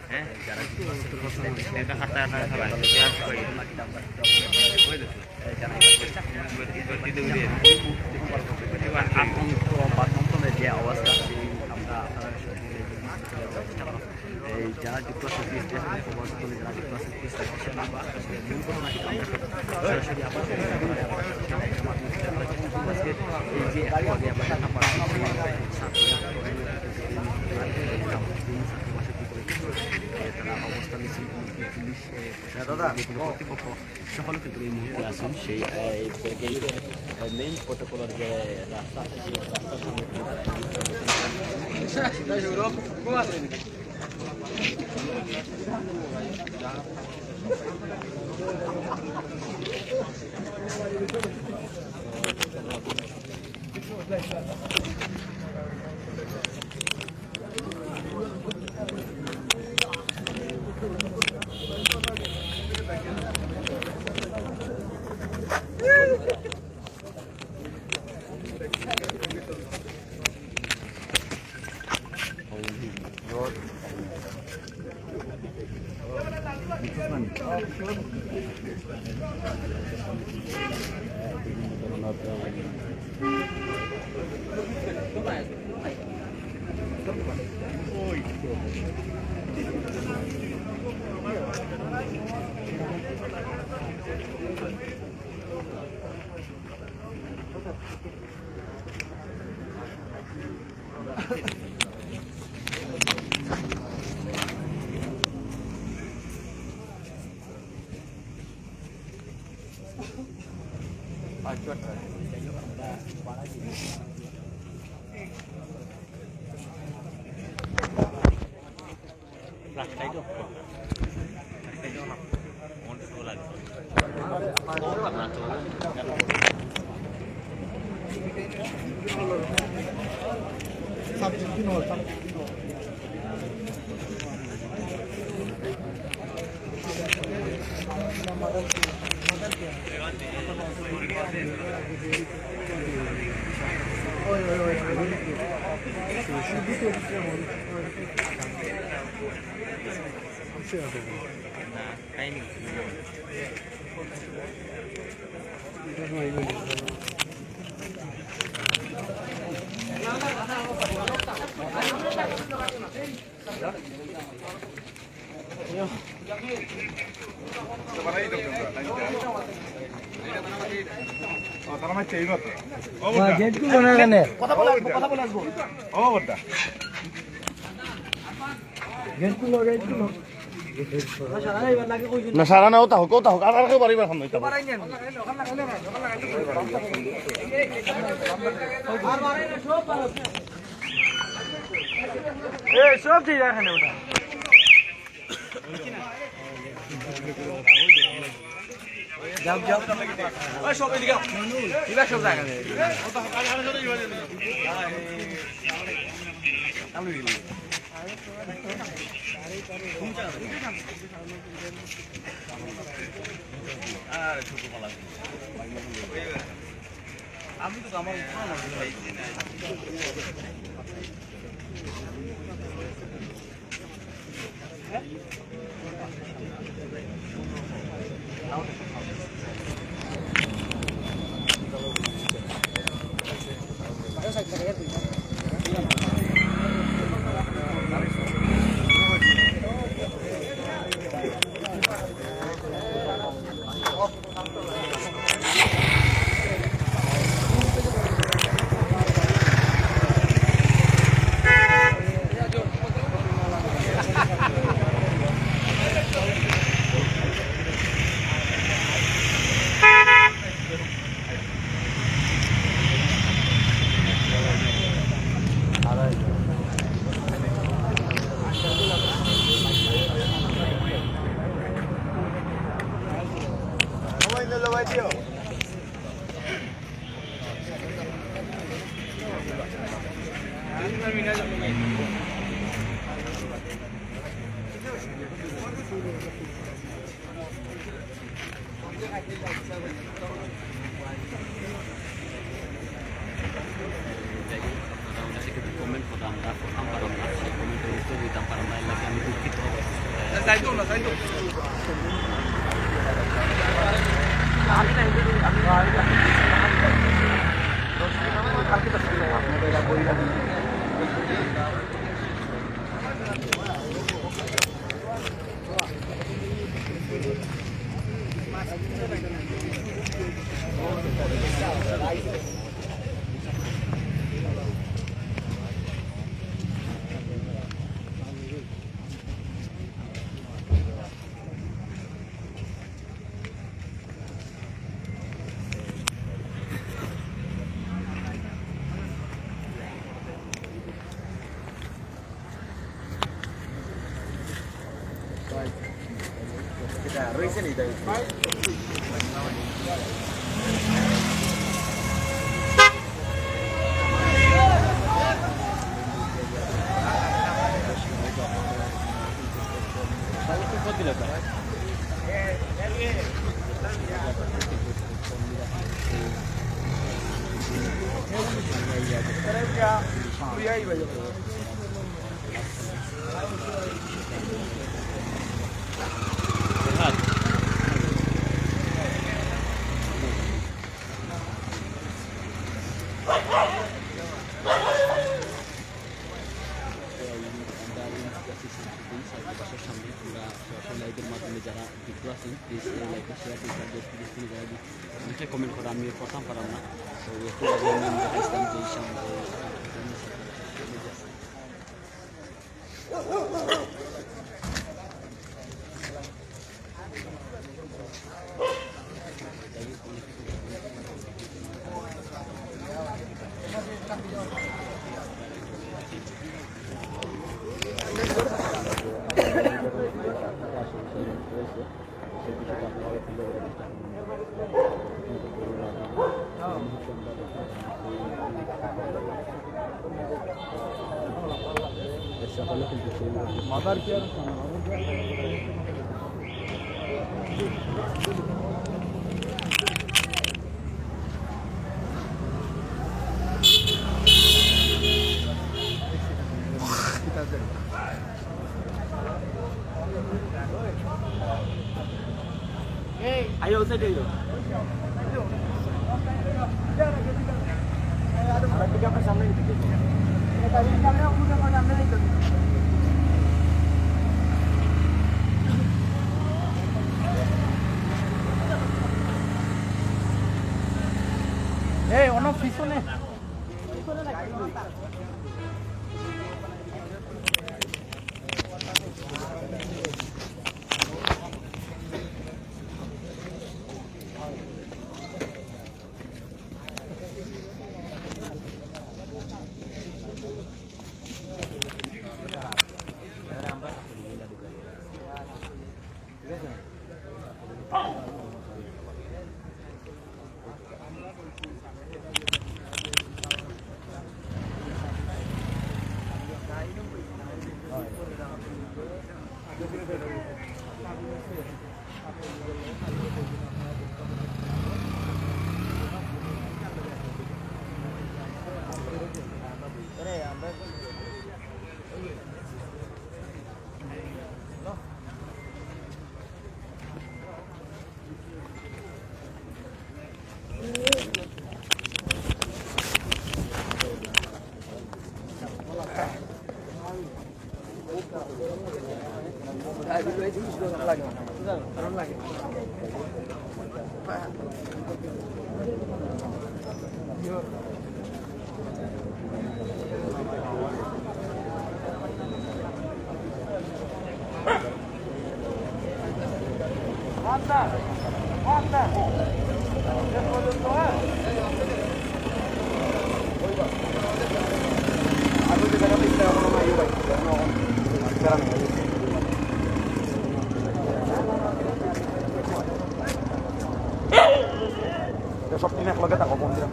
হ্যাঁ যারা দেখা হাতে খেলা যে অবস্থা আমরা এই যারা যুক্তরাষ্ট্র যারা যুক্তরাষ্ট্র মূল ঘটনা সরাসরি আবার এই যে আগে আমরা দেখা তারা অবস্থান পুলিশ কর্তৃপক্ষ সকল ক্ষেত্রে এই মুহূর্তে আছেন সেই মেইন প্রটোকলের যে রাস্তা আছে সেই রাস্তার সামনে কথা বলে আসবো না সারা নাও তা হোক আর কেউ পারিবার খান সব ঠিক এখানে ওটা আমি তো আমার কমেন্ট করতাম আমরা করতাম পারলাম না সেই কমেন্টের উত্তর দিতাম পারলাম না এলাকায় আমি দুঃখিত কমেন্ট করা আমি করতাম পারলাম না তো একটু আগে আমি দেখাইছিলাম যে মাদার কেয়ার আইও সাইডে আইও সামনে সব টিম একলগে থাকো বন্ধুরা।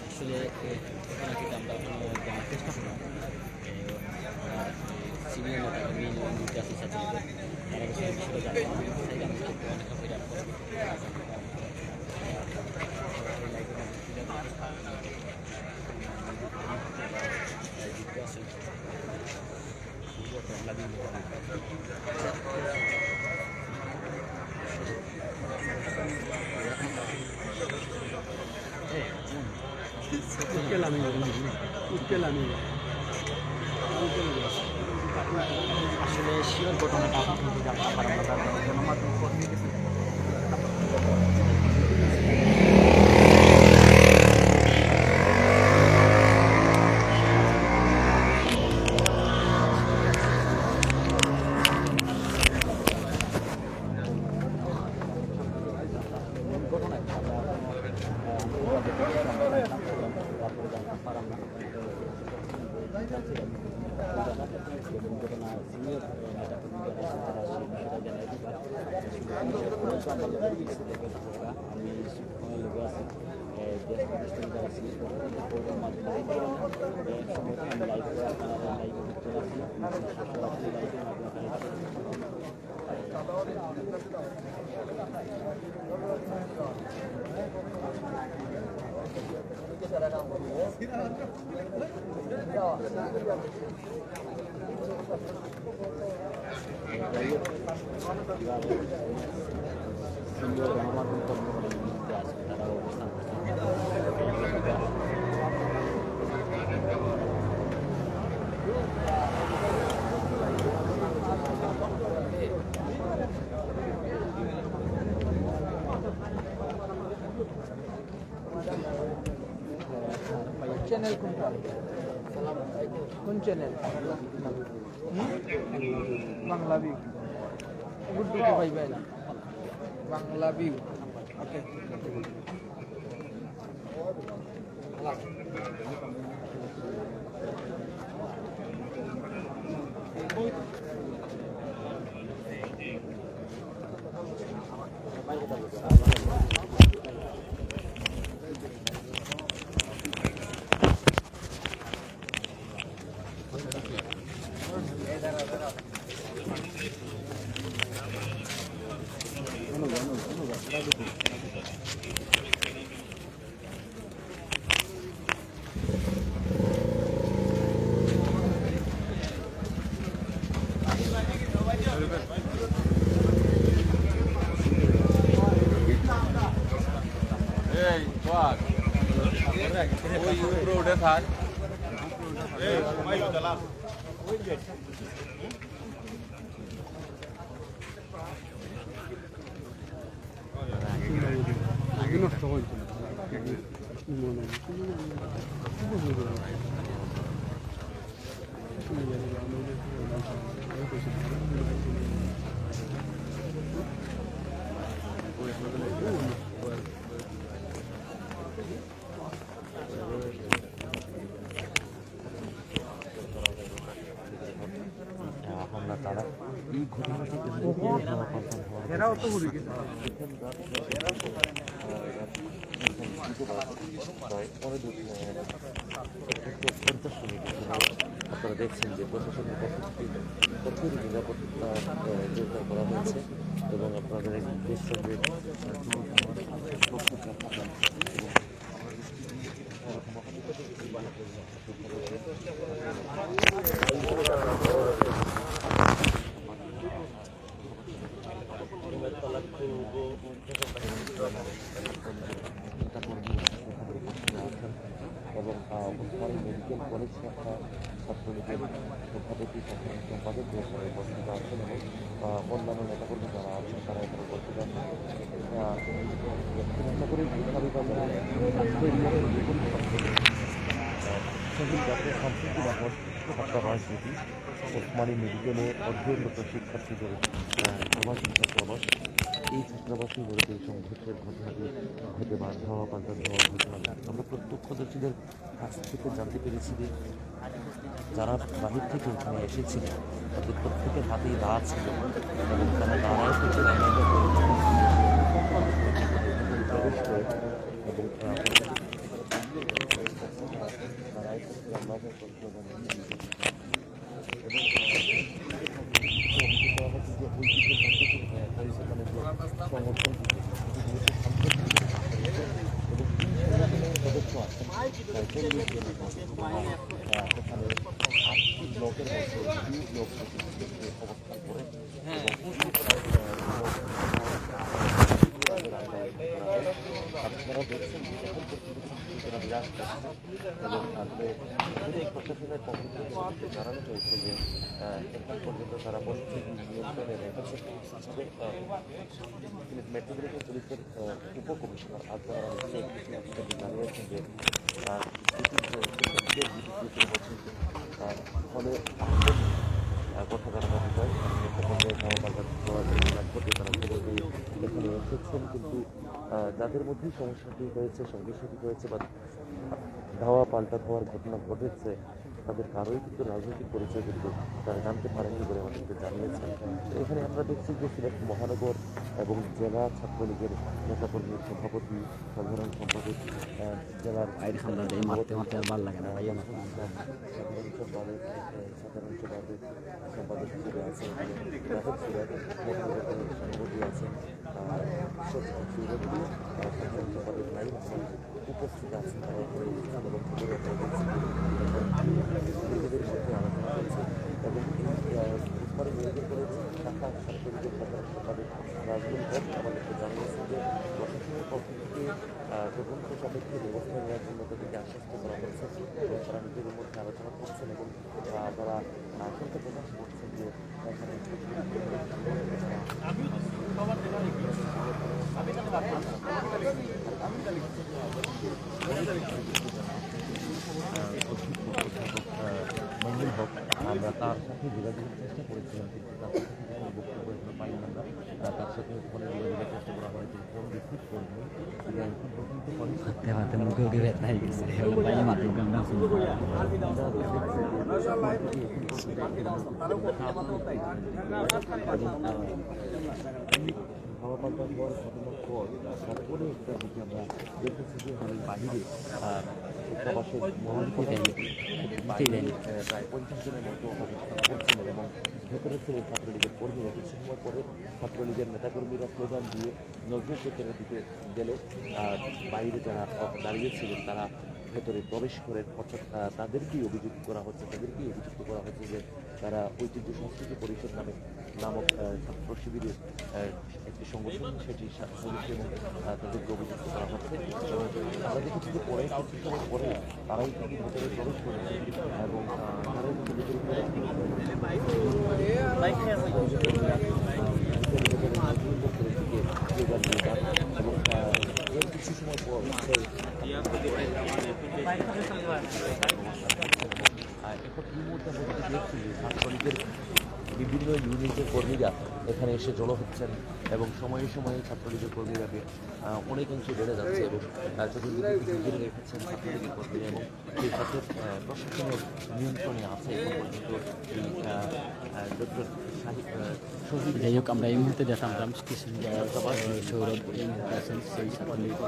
আসলে ওখানে কিন্তু আমরা কোনো জানার চেষ্টা করলাম সিনিয়র নেতা মেইন আছে ছাত্রীদের তারা বিষয়ে বিষয়টা জানলাম তাই আমি অনেক হয়রান আসলে শিওর ঘটনাটা কিন্তু জানতে পারলাম না গণমাধ্যম কর্মী কিছু চ্যানেল কোনটা? কোন চ্যানেল? বাংলা ভিউ। উর্দু তো ভাই ভাই না। বাংলা ভিউ। ওকে। আপনারা দেখছেন যে প্রশাসনের পক্ষ থেকে কঠোর নিরাপত্তা জোরদার করা হয়েছে এবং আপনাদের দেশ সঙ্গে এবং ওসমানী মেডিকেল কলেজ শাখা ছাত্রলীগের সভাপতি সাধারণ সম্পাদক উপস্থিত আছেন এবং অন্যান্য নেতাকর্মী যারা আছেন তারা এখানে উপস্থিত আছেন। চেষ্টা করে শহীদ জাতীয় সাংস্কৃতিক মহল ছাত্র রাজনীতি ওসমানী মেডিকেলে অধ্যয়নরত শিক্ষার্থীদের প্রবাসী ছাত্রাবাস, এই ছাত্রাবাসের মধ্যে এই সংঘর্ষের ঘটনাটি ঘটে বাধা হওয়া পাল্টা দেওয়ার ঘটনা আমরা প্রত্যক্ষদর্শীদের কাছ থেকে জানতে পেরেছি যে যারা বাহির থেকে এখানে এসেছিলেন তাদের প্রত্যেকের হাতেই দা ছিল এবং তারা দাঁড়ায় থেকে প্রবেশ করে সমর্থন সদস্য আছেন ওখানে 8টি ব্লকের মধ্যে 2 ব্লক অবস্থান করে আপনারা দেখছেন বিরাট এবং প্রশাসনের পক্ষ থেকে জানানো হয়েছে যে এখন পর্যন্ত তারা পরিস্থিতি নিয়ন্ত্রণে রেখেছে। মেট্রোপলিটন পুলিশের উপকমিশনার আজহার জানিয়েছেন যে ফলে কথা জানানো হয় তারা এখানে এসেছেন, কিন্তু যাদের মধ্যেই সমস্যাটি হয়েছে সংঘর্ষটি হয়েছে বা ধাওয়া পাল্টা ধাওয়ার ঘটনা ঘটেছে তাদের কারোই কিন্তু রাজনৈতিক পরিচয় কিন্তু তারা জানতে পারেননি বলে আমাদেরকে জানিয়েছেন। এখানে আমরা দেখছি যে সিলেট মহানগর এবং জেলা ছাত্রলীগের নেতাকর্মীর সভাপতি সাধারণ সম্পাদক জেলার সাধারণ সম্পাদক হিসেবে আছেন সভাপতি আছেন সাধারণ সম্পাদক নাই উপস্থিত আছেন নিজেদের মধ্যে আলোচনা হয়েছে এবং উসমানী মেডিকেল কলেজ শাখা ছাত্রলীগের সাধারণ সম্পাদক রাজগুল হক আমাদেরকে জানিয়েছেন যে প্রশাসনের পক্ষ থেকে তদন্ত সাপেক্ষে ব্যবস্থা নেওয়ার জন্য তাদেরকে আশ্বস্ত করা হয়েছে এবং তারা নিজেদের মধ্যে আলোচনা করছেন এবং তারা আশঙ্কা প্রকাশ করছেন যে এখানে তার সাথে যোগাযোগের চেষ্টা করেছিলাম, কিন্তু তার সাথে কোনো বক্তব্য এখনো পাইনি আমরা। তার সাথে ফোনে যোগাযোগের চেষ্টা করা হয়, তিনি ফোন রিসিভ করেনি। তিনি এখন পর্যন্ত খাওয়া পাল্টা হওয়ার ঘটনার পর তারপরে একটা দিকে আমরা দেখেছি যে আমাদের বাহিরে প্রবাসের প্রায় 50 জনের মতো অবস্থান করছিলেন এবং ভেতরে ছিল ছাত্রলীগের কর্মীরা। কিছু সময় পরে ছাত্রলীগের নেতাকর্মীরা স্লোগান দিয়ে নজরুল চত্বরের দিকে গেলে বাইরে যারা দাঁড়িয়েছিলেন তারা ভেতরে প্রবেশ করেন। অর্থাৎ তাদেরকেই অভিযুক্ত করা হচ্ছে যে তারা ঐতিহ্য সংস্কৃতি পরিষদ নামক ছাত্র শিবিরের একটি সংগঠন, সেটি সদস্য এবং তাদেরকে অভিযুক্ত করা হচ্ছে। এবং আমরা দেখেছি যে পরে কিছু সময় পরে তারাই কিন্তু ভেতরে প্রবেশ করেছে এবং তারাই কিন্তু ভেতরে প্রবেশ এবং এর কিছু সময় পর এখন এই মুহূর্তে আমরা দেখছি যে ছাত্রলীগের বিভিন্ন ইউনিটের কর্মীরা এখানে এসে জড়ো হচ্ছেন এবং সময়ে সময়ে ছাত্রলীগের কর্মীরা অনেকাংশে বেড়ে যাচ্ছে এবং চতুর্দিকে ঘিরে রেখেছেন ছাত্রলীগের কর্মীরা এবং সেই সাথে প্রশাসনের নিয়ন্ত্রণে আছে এখন পর্যন্ত এই ডক্টর শহীদ। যাই হোক, আমরা এই মুহূর্তে যেটা আমরা সৌরভ এই মুহূর্তে আছেন, সেই ছাত্রলীগ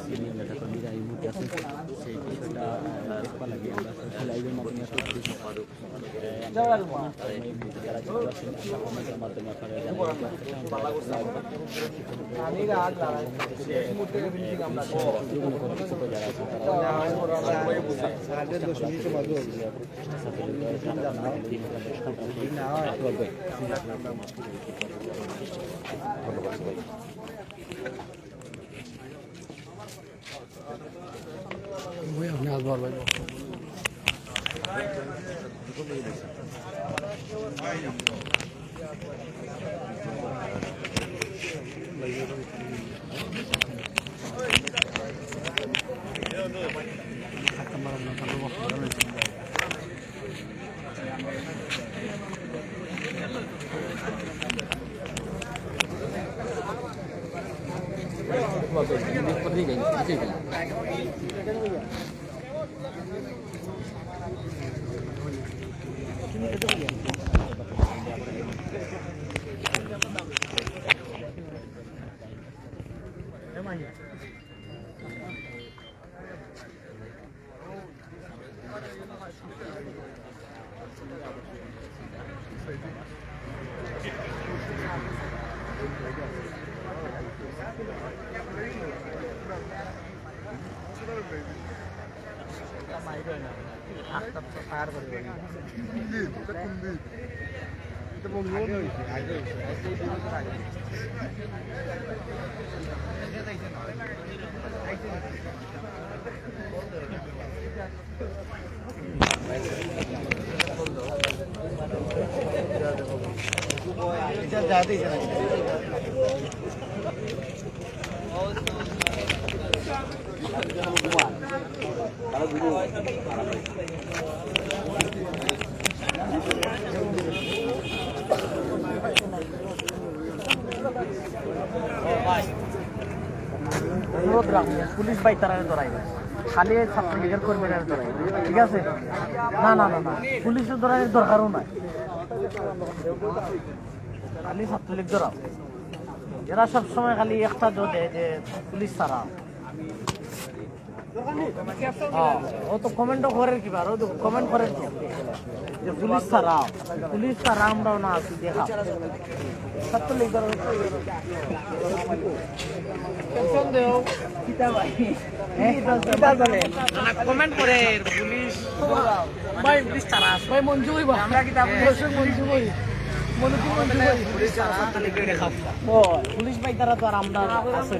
সিনিয়র নেতাকর্মীরা এই মুহূর্তে আছেন। সেই বিষয়টা দেখবা লাগে আমরা লাইভের মাধ্যমে যারা যুক্ত আছেন কমেন্টের মাধ্যমে আপনারা ধন্যবাদ সবাই। পুলিশ বাই তারা ধরাইবে, খালি ছাত্রলীগের কর্মীরা ধরাইবে, ঠিক আছে? না না না না, পুলিশের ধরার দরকারও নাই, খালি ছাত্রলীগ ধরাও। এরা সবসময় খালি একটা জোটে যে পুলিশ ছাড়া, ও তো কমেন্টও করে কিবা, ও তো কমেন্ট করে যে পুলিশ ছাড়াও, পুলিশ ছাড়া আমরাও না আছি দেখা ছাত্রলীগ ধরা কমেন্ট করে পুলিশ ভাই পুলিশ ছাড়া ভাই মঞ্জু হইব আমরা কি মঞ্জু হই পুলিশ ভাই তারা তো আর আমরা আছে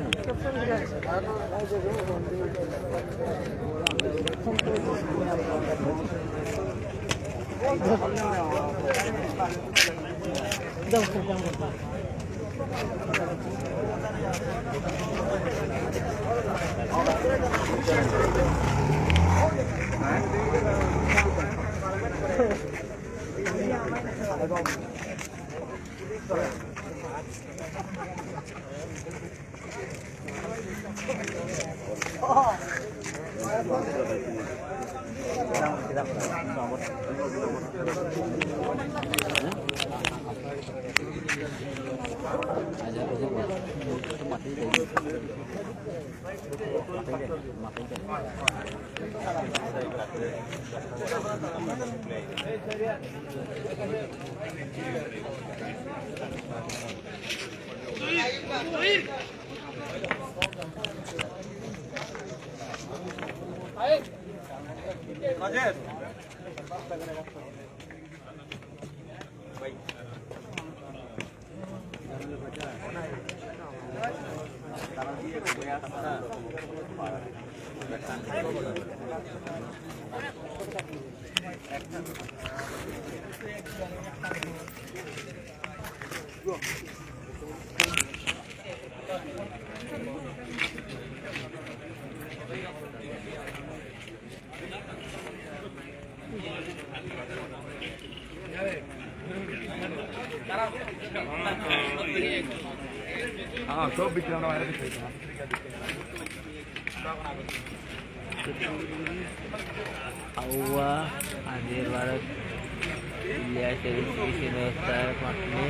Awa hadir barat lihat dari sisi besar makni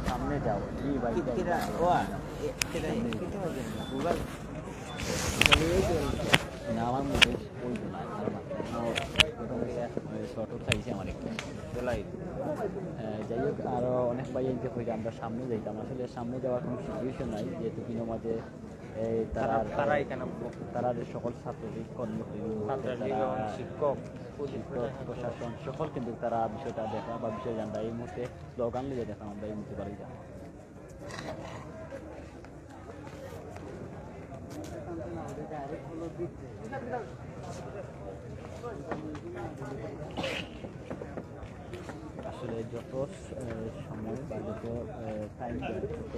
सामने जाओ जी भाई আমার মধ্যে বলবো না শর্ট খাইছে আমার একটু চলাই যাই হোক আরও অনেক ভাই এনতে হইলে আমরা সামনে যাইতাম আসলে সামনে যাওয়ার কোনো সিচুয়েশন নাই যেহেতু কিনো মাঝে তারা এখানে তারা সকল ছাত্রলীগ কর্মী শিক্ষক প্রশাসন সকল কিন্তু তারা বিষয়টা দেখা বা বিষয় জানতা এই মুহূর্তে স্লোগান লিখে দেখা আমরা এই মুহূর্তে পারি যা আসলে যত সময় বা যত টাইম তত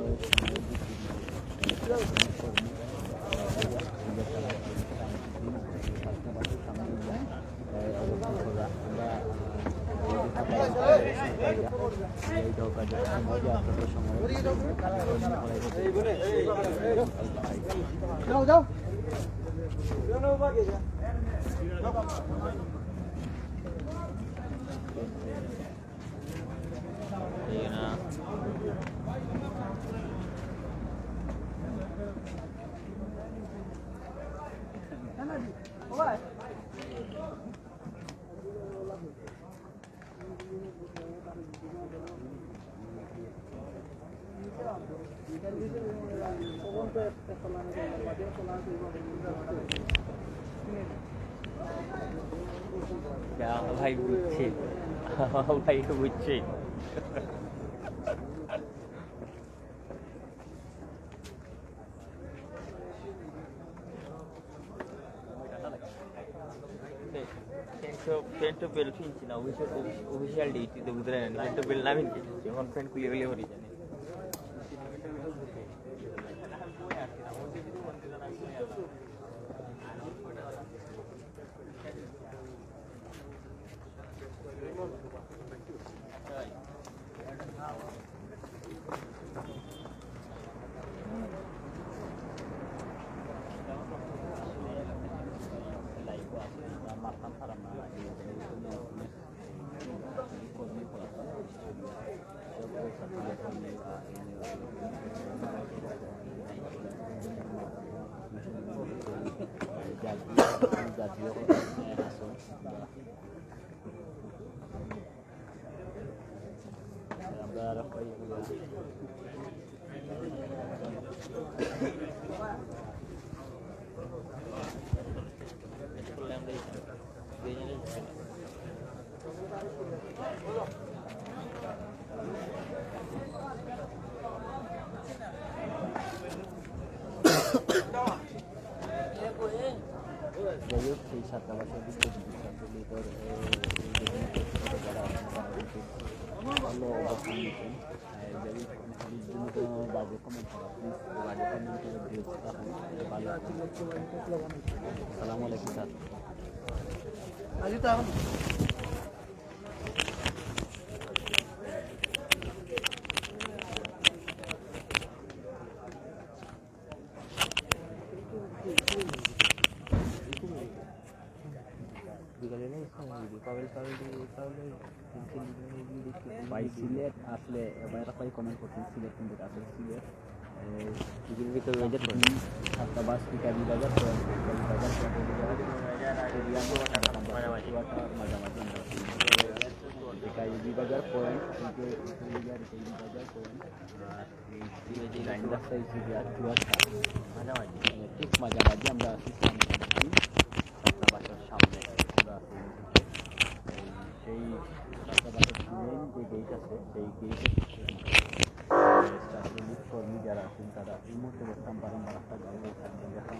ভাই বুঝছি ভাই বুঝছি पेन टू बेल फिंची ना ऑफिशियल डेट तो उधर है पेन टू बेल ना फिंची এখন পেন খুলে গেলে হরি জানে আমরা Para apa itu? যাই হোক সেই ছাত্রাবাসের ছাত্রলীগের ভালো অবস্থান নিচ্ছেন যদি কোনো বাজে কমেন্ট করা প্লিজ বাজে কমেন্টের বিরুদ্ধে থাকুন ভালো আসসালামু আলাইকুম স্যার ভাই সিলেট আসলে ভাই কমেন্ট করছেন সিলেট কিন্তু আসলে সিলেট ছাত্রাবাস ইত্যাদি বাজার মাঝামাঝি বাজার পয়েন্ট বাজার পয়েন্ট আর এই লাইন রাস্তা মাঝামাঝি ঠিক মাঝামাঝি আমরা আছি ছাত্রাবাসের সামনে আমরা সেই ছাত্রাবাসের মেন যে গেট আছে সেই গেটে ছাত্রলীগ কর্মী যারা আছেন তারা এই মুহূর্তে বসতাম বারম্বার রাস্তা গাড়ি থাকবেন যখন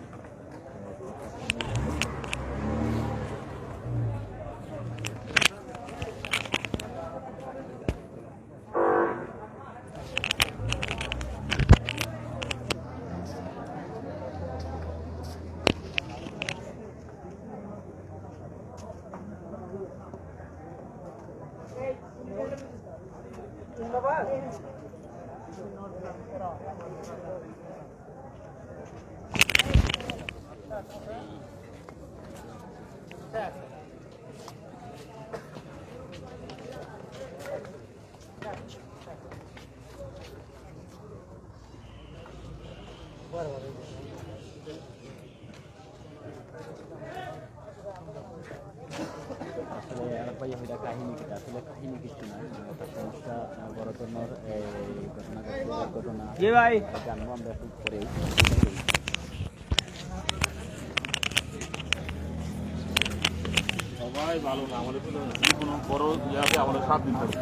আসলে ভাই আমি কাহিনী আসলে কাহিনী কিছু না একটা সমস্যা বড় ধরনের ঘটনা জানবো আমরা একটু পরেই সবাই ভালো না আমাদের কোনো বড় ইয়ে আছে আমাদের 7 দিন ধরে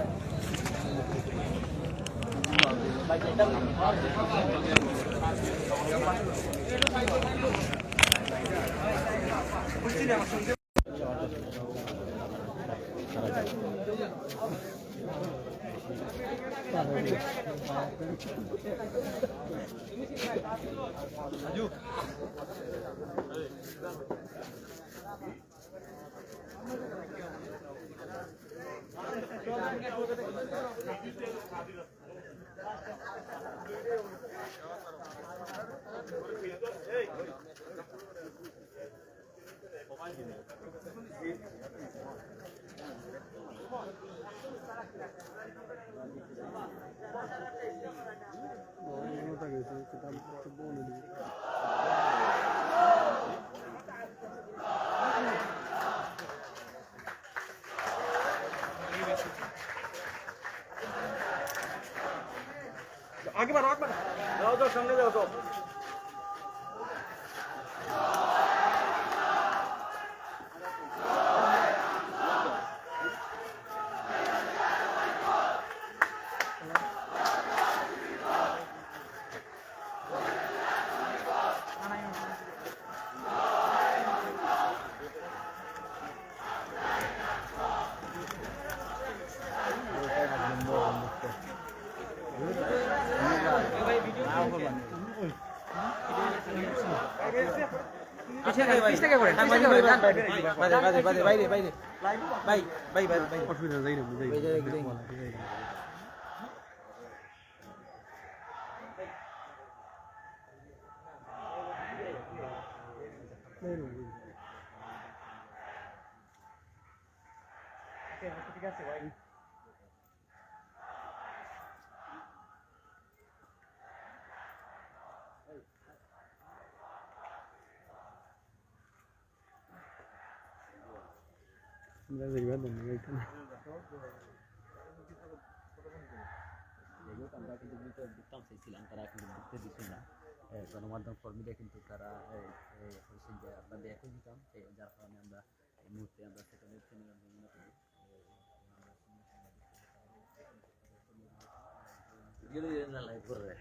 आगे बढ़ो जाओ जाओ सामने जाओ तो হোক আমরা কিন্তু ভিতরে ঢুকতাম চাইছিলাম, তারা কিন্তু ঢুকতে দিচ্ছিল না। গণমাধ্যম কর্মীরা কিন্তু তারা বলছেন যে আমরা দেখে দিতাম, যার কারণে আমরা এই মুহূর্তে আমরা সেখানে মনে করি লাইভ করে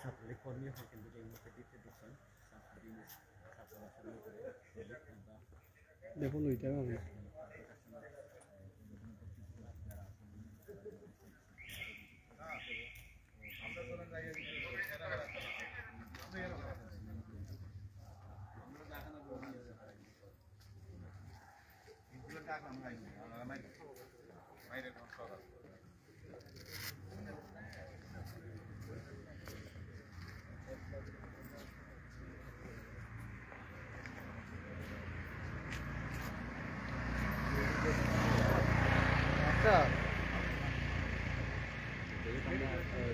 ছাত্রলীগ কর্মী কিন্তু এই মুহূর্তে দিতে দিচ্ছেন দেখুন ওইটা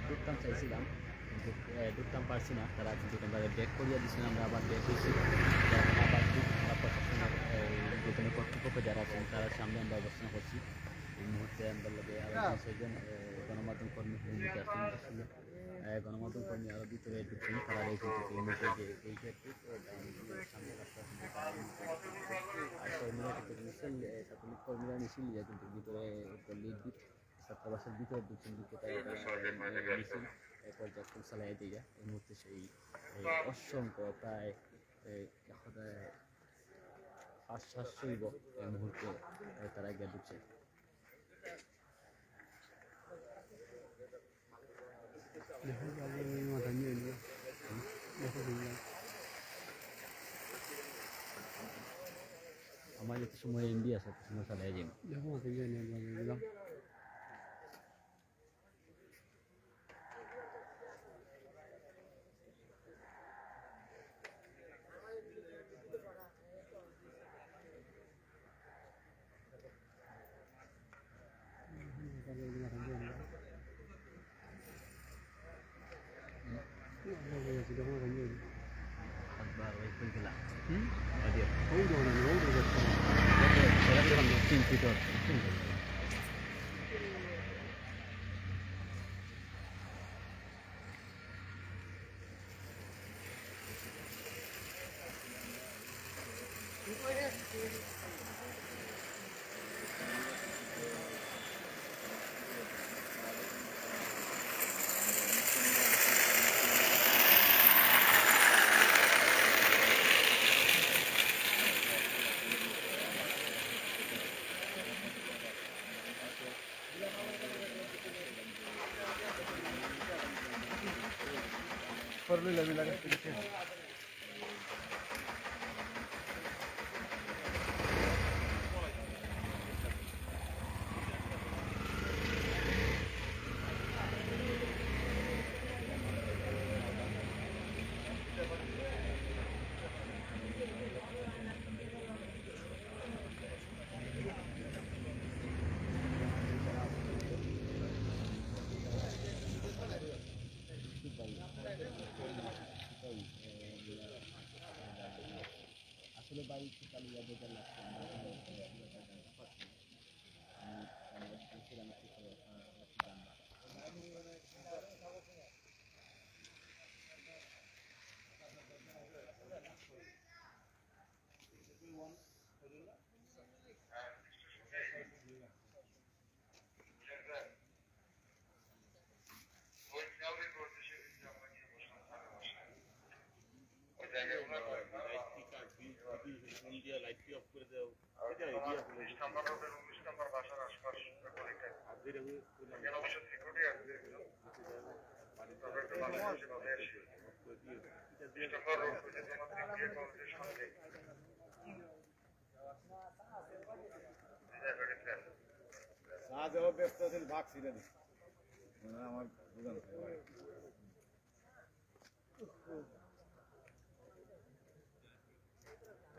ঢুকতাম চাইছিলাম কিন্তু ঢুকতাম পারছি না, তারা কিন্তু আমরা ব্যাক করিয়ে দিচ্ছেন, আমরা আবার ব্যাক হয়েছি। আবার আমরা প্রশাসনের যেখানে কর্তৃপক্ষ যারা আছেন তার সামনে আমরা অবস্থান করছি। এই মুহূর্তে আমরা লগে আরও 6জন গণমাধ্যম কর্মী আসছেন, গণমাধ্যম কর্মী আরও ভিতরে ঢুকছেন, তারা কিন্তু এই মুহূর্তে যে এই ক্ষেত্রে সামনে রাস্তা কিন্তু আর কর্মীরা কিন্তু মিছিল ছাত্রলীগ কর্মীরা মিছিল কিন্তু ভিতরে লিড ছাত্রাবাসের ভিতরে ঢুকছেন, মিছিল পর্যাপ্ত চালাই দিয়ে এই মুহূর্তে সেই অসংখ্য প্রায় 500 যুবক এই মুহূর্তে তারা গিয়ে ঢুকছে। আমার যত সময় এমবি আছে তত সময় চালাই যাই আসলে বাড়ি চালিয়ে বেজার লাগছে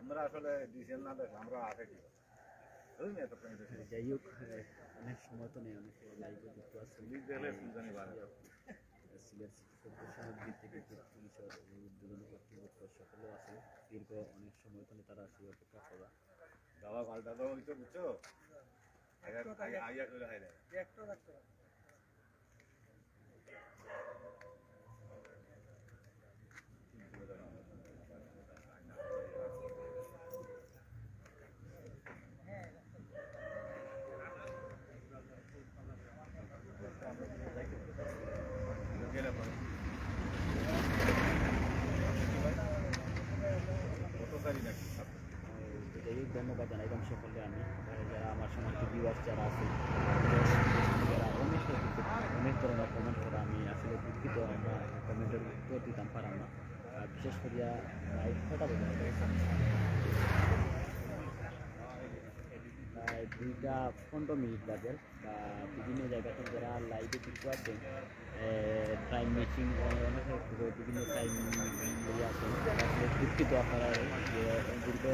আমরা আসলে ডিসিশন না দেখে আমরা আগে কি যাই হোক অনেক সময় তো নেই, অনেক লাইভে যুক্ত আছে। সিলেট সিটি কর্পোরেশনের দিক থেকে পুলিশের উদ্বোধন কর্তৃপক্ষ সকলেও আছে। দীর্ঘ অনেক সময় ধরে তারা সেই অপেক্ষা করা। গাওয়া পাল্টা তো হইতো বুঝছো আইয়া করে হাই যাই হোক ধন্যবাদ জানাইলাম সকলে আমি, যারা আমার সমস্ত ভিউয়ার্স যারা আছে, যারা অনেক ধরনের কমেন্ট করা, আমি আসলে দুঃখিত, আমরা কমেন্টের উত্তর দিতাম পারাম না। বিশেষ করিয়া লাইভ কটা বলে প্রায় 2:15 বাজে বা বিভিন্ন জায়গাতে যারা লাইভে যুক্ত আছেন, টাইম ম্যাচিং অনেক বিভিন্ন টাইম আছেন, আসলে দুঃখিত আপনারা যে দীর্ঘ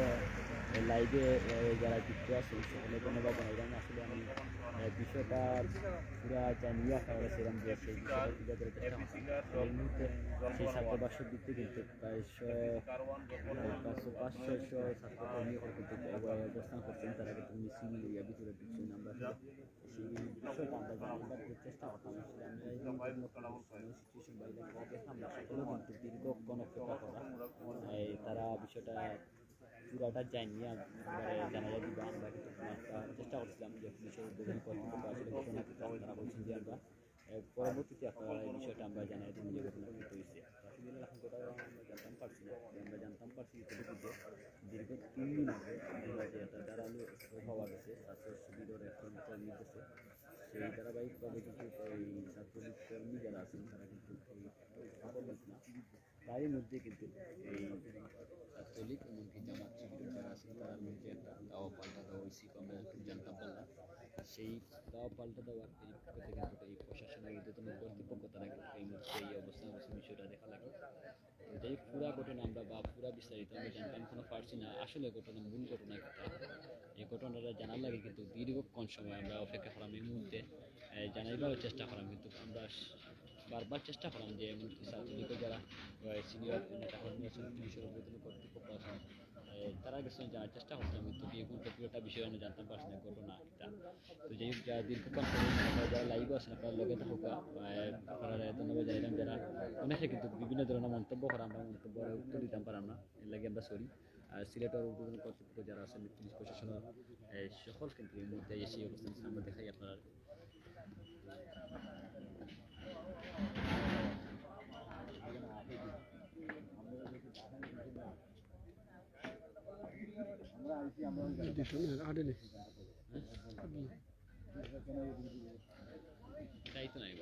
লাইভে যারা যুক্ত আছেন সকলে ধন্যবাদ জানাইলাম। আসলে আমি বিষয়টা পুরা জানিয়ে আপনারা ছিলাম যে সেই বিষয়টা তুলে ধরে চেষ্টা করতাম। এই মুহূর্তে সেই ছাত্রবাসের দিক থেকে কিন্তু প্রায় 500-600 ছাত্রকর্মী কিন্তু অবস্থান করছেন, তারা কিন্তু মিছিল ভিতরে ঢুকছেন। আমরা সেই বিষয়টা আমরা জানাবার চেষ্টা করতাম। আসলে আমরা সিচুয়েশন বাইরে আমরা সকলেও কিন্তু দীর্ঘক্ষণ অপেক্ষা করা, তারা বিষয়টা পুরাটা যায়নি, জানাজা দিব আমরা কিন্তু চেষ্টা করছিলাম যে পুলিশের উদ্বোধন কর্তৃপক্ষ আসলে ঘটনাকৃত, তারা বলছেন যে আমরা পরবর্তীতে আপনারা এই বিষয়টা আমরা জানাই দিন যে ঘটনাকৃত হয়েছে। আসলে এখন কথা আমরা জানতাম পারছি না, আমরা জানতাম পারছি এতটুকু যে দীর্ঘ 3 দিন আগে যে একটা দাঁড়ালো পাওয়া গেছে ছাত্র শিবিরের একটা নির্দেশে, সেই ধারাবাহিকভাবে কিন্তু এই ছাত্রলীগ কর্মী যারা আছেন তারা কিন্তু না, তারই মধ্যে কিন্তু এই ছাত্রলীগ এমনকি জামাত শিবির যারা আছেন তার মধ্যে একটা দাওয়া পাল্টা দেওয়া হয়েছে, আমরা জানতাম পারলাম। সেই দাওয়া পাল্টা দেওয়ার পরিপ্রেক্ষিতে কিন্তু এই প্রশাসনের ঊর্ধ্বতন কর্তৃপক্ষ তারা কিন্তু এই মুহূর্তে এই অবস্থান বিষয়টা দেখা লাগে। তো এই পুরা ঘটনা আমরা বা পুরা বিস্তারিত আমরা জানতাম কোনো পারছি না, আসলে ঘটনা মূল ঘটনা একটা এই ঘটনাটা জানার লাগে কিন্তু দীর্ঘক্ষণ সময় আমরা অপেক্ষা করলাম। এই মুহূর্তে জানাইবারও চেষ্টা করলাম কিন্তু আমরা বারবার চেষ্টা করলাম যে এমনকি ছাত্রলীগের যারা সিনিয়র নেতাকর্মী আছেন, পুলিশের ঊর্ধ্বতন কর্তৃপক্ষ আছেন, তারা গেছেন জানার চেষ্টা করছিলাম কিন্তু কিন্তু পুরোটা বিষয় আমরা জানতাম পারছি না ঘটনা একটা। তো যাই হোক যারা দীর্ঘক্ষণ যারা লাইভ আছেন আপনারা লগে থাকুক, আপনারা ধন্যবাদ জানাইলাম। যারা অনেকে কিন্তু বিভিন্ন ধরনের মন্তব্য করা, আমরা মন্তব্য উত্তর দিতাম পারাম না, এর লাগে আমরা সরি। আর সিলেটের ঊর্ধ্বতন কর্তৃপক্ষ যারা আছেন, পুলিশ প্রশাসনের সকল কিন্তু এই মুহূর্তে এসে অবস্থান আমরা দেখাই আপনারা। তাই তো নাই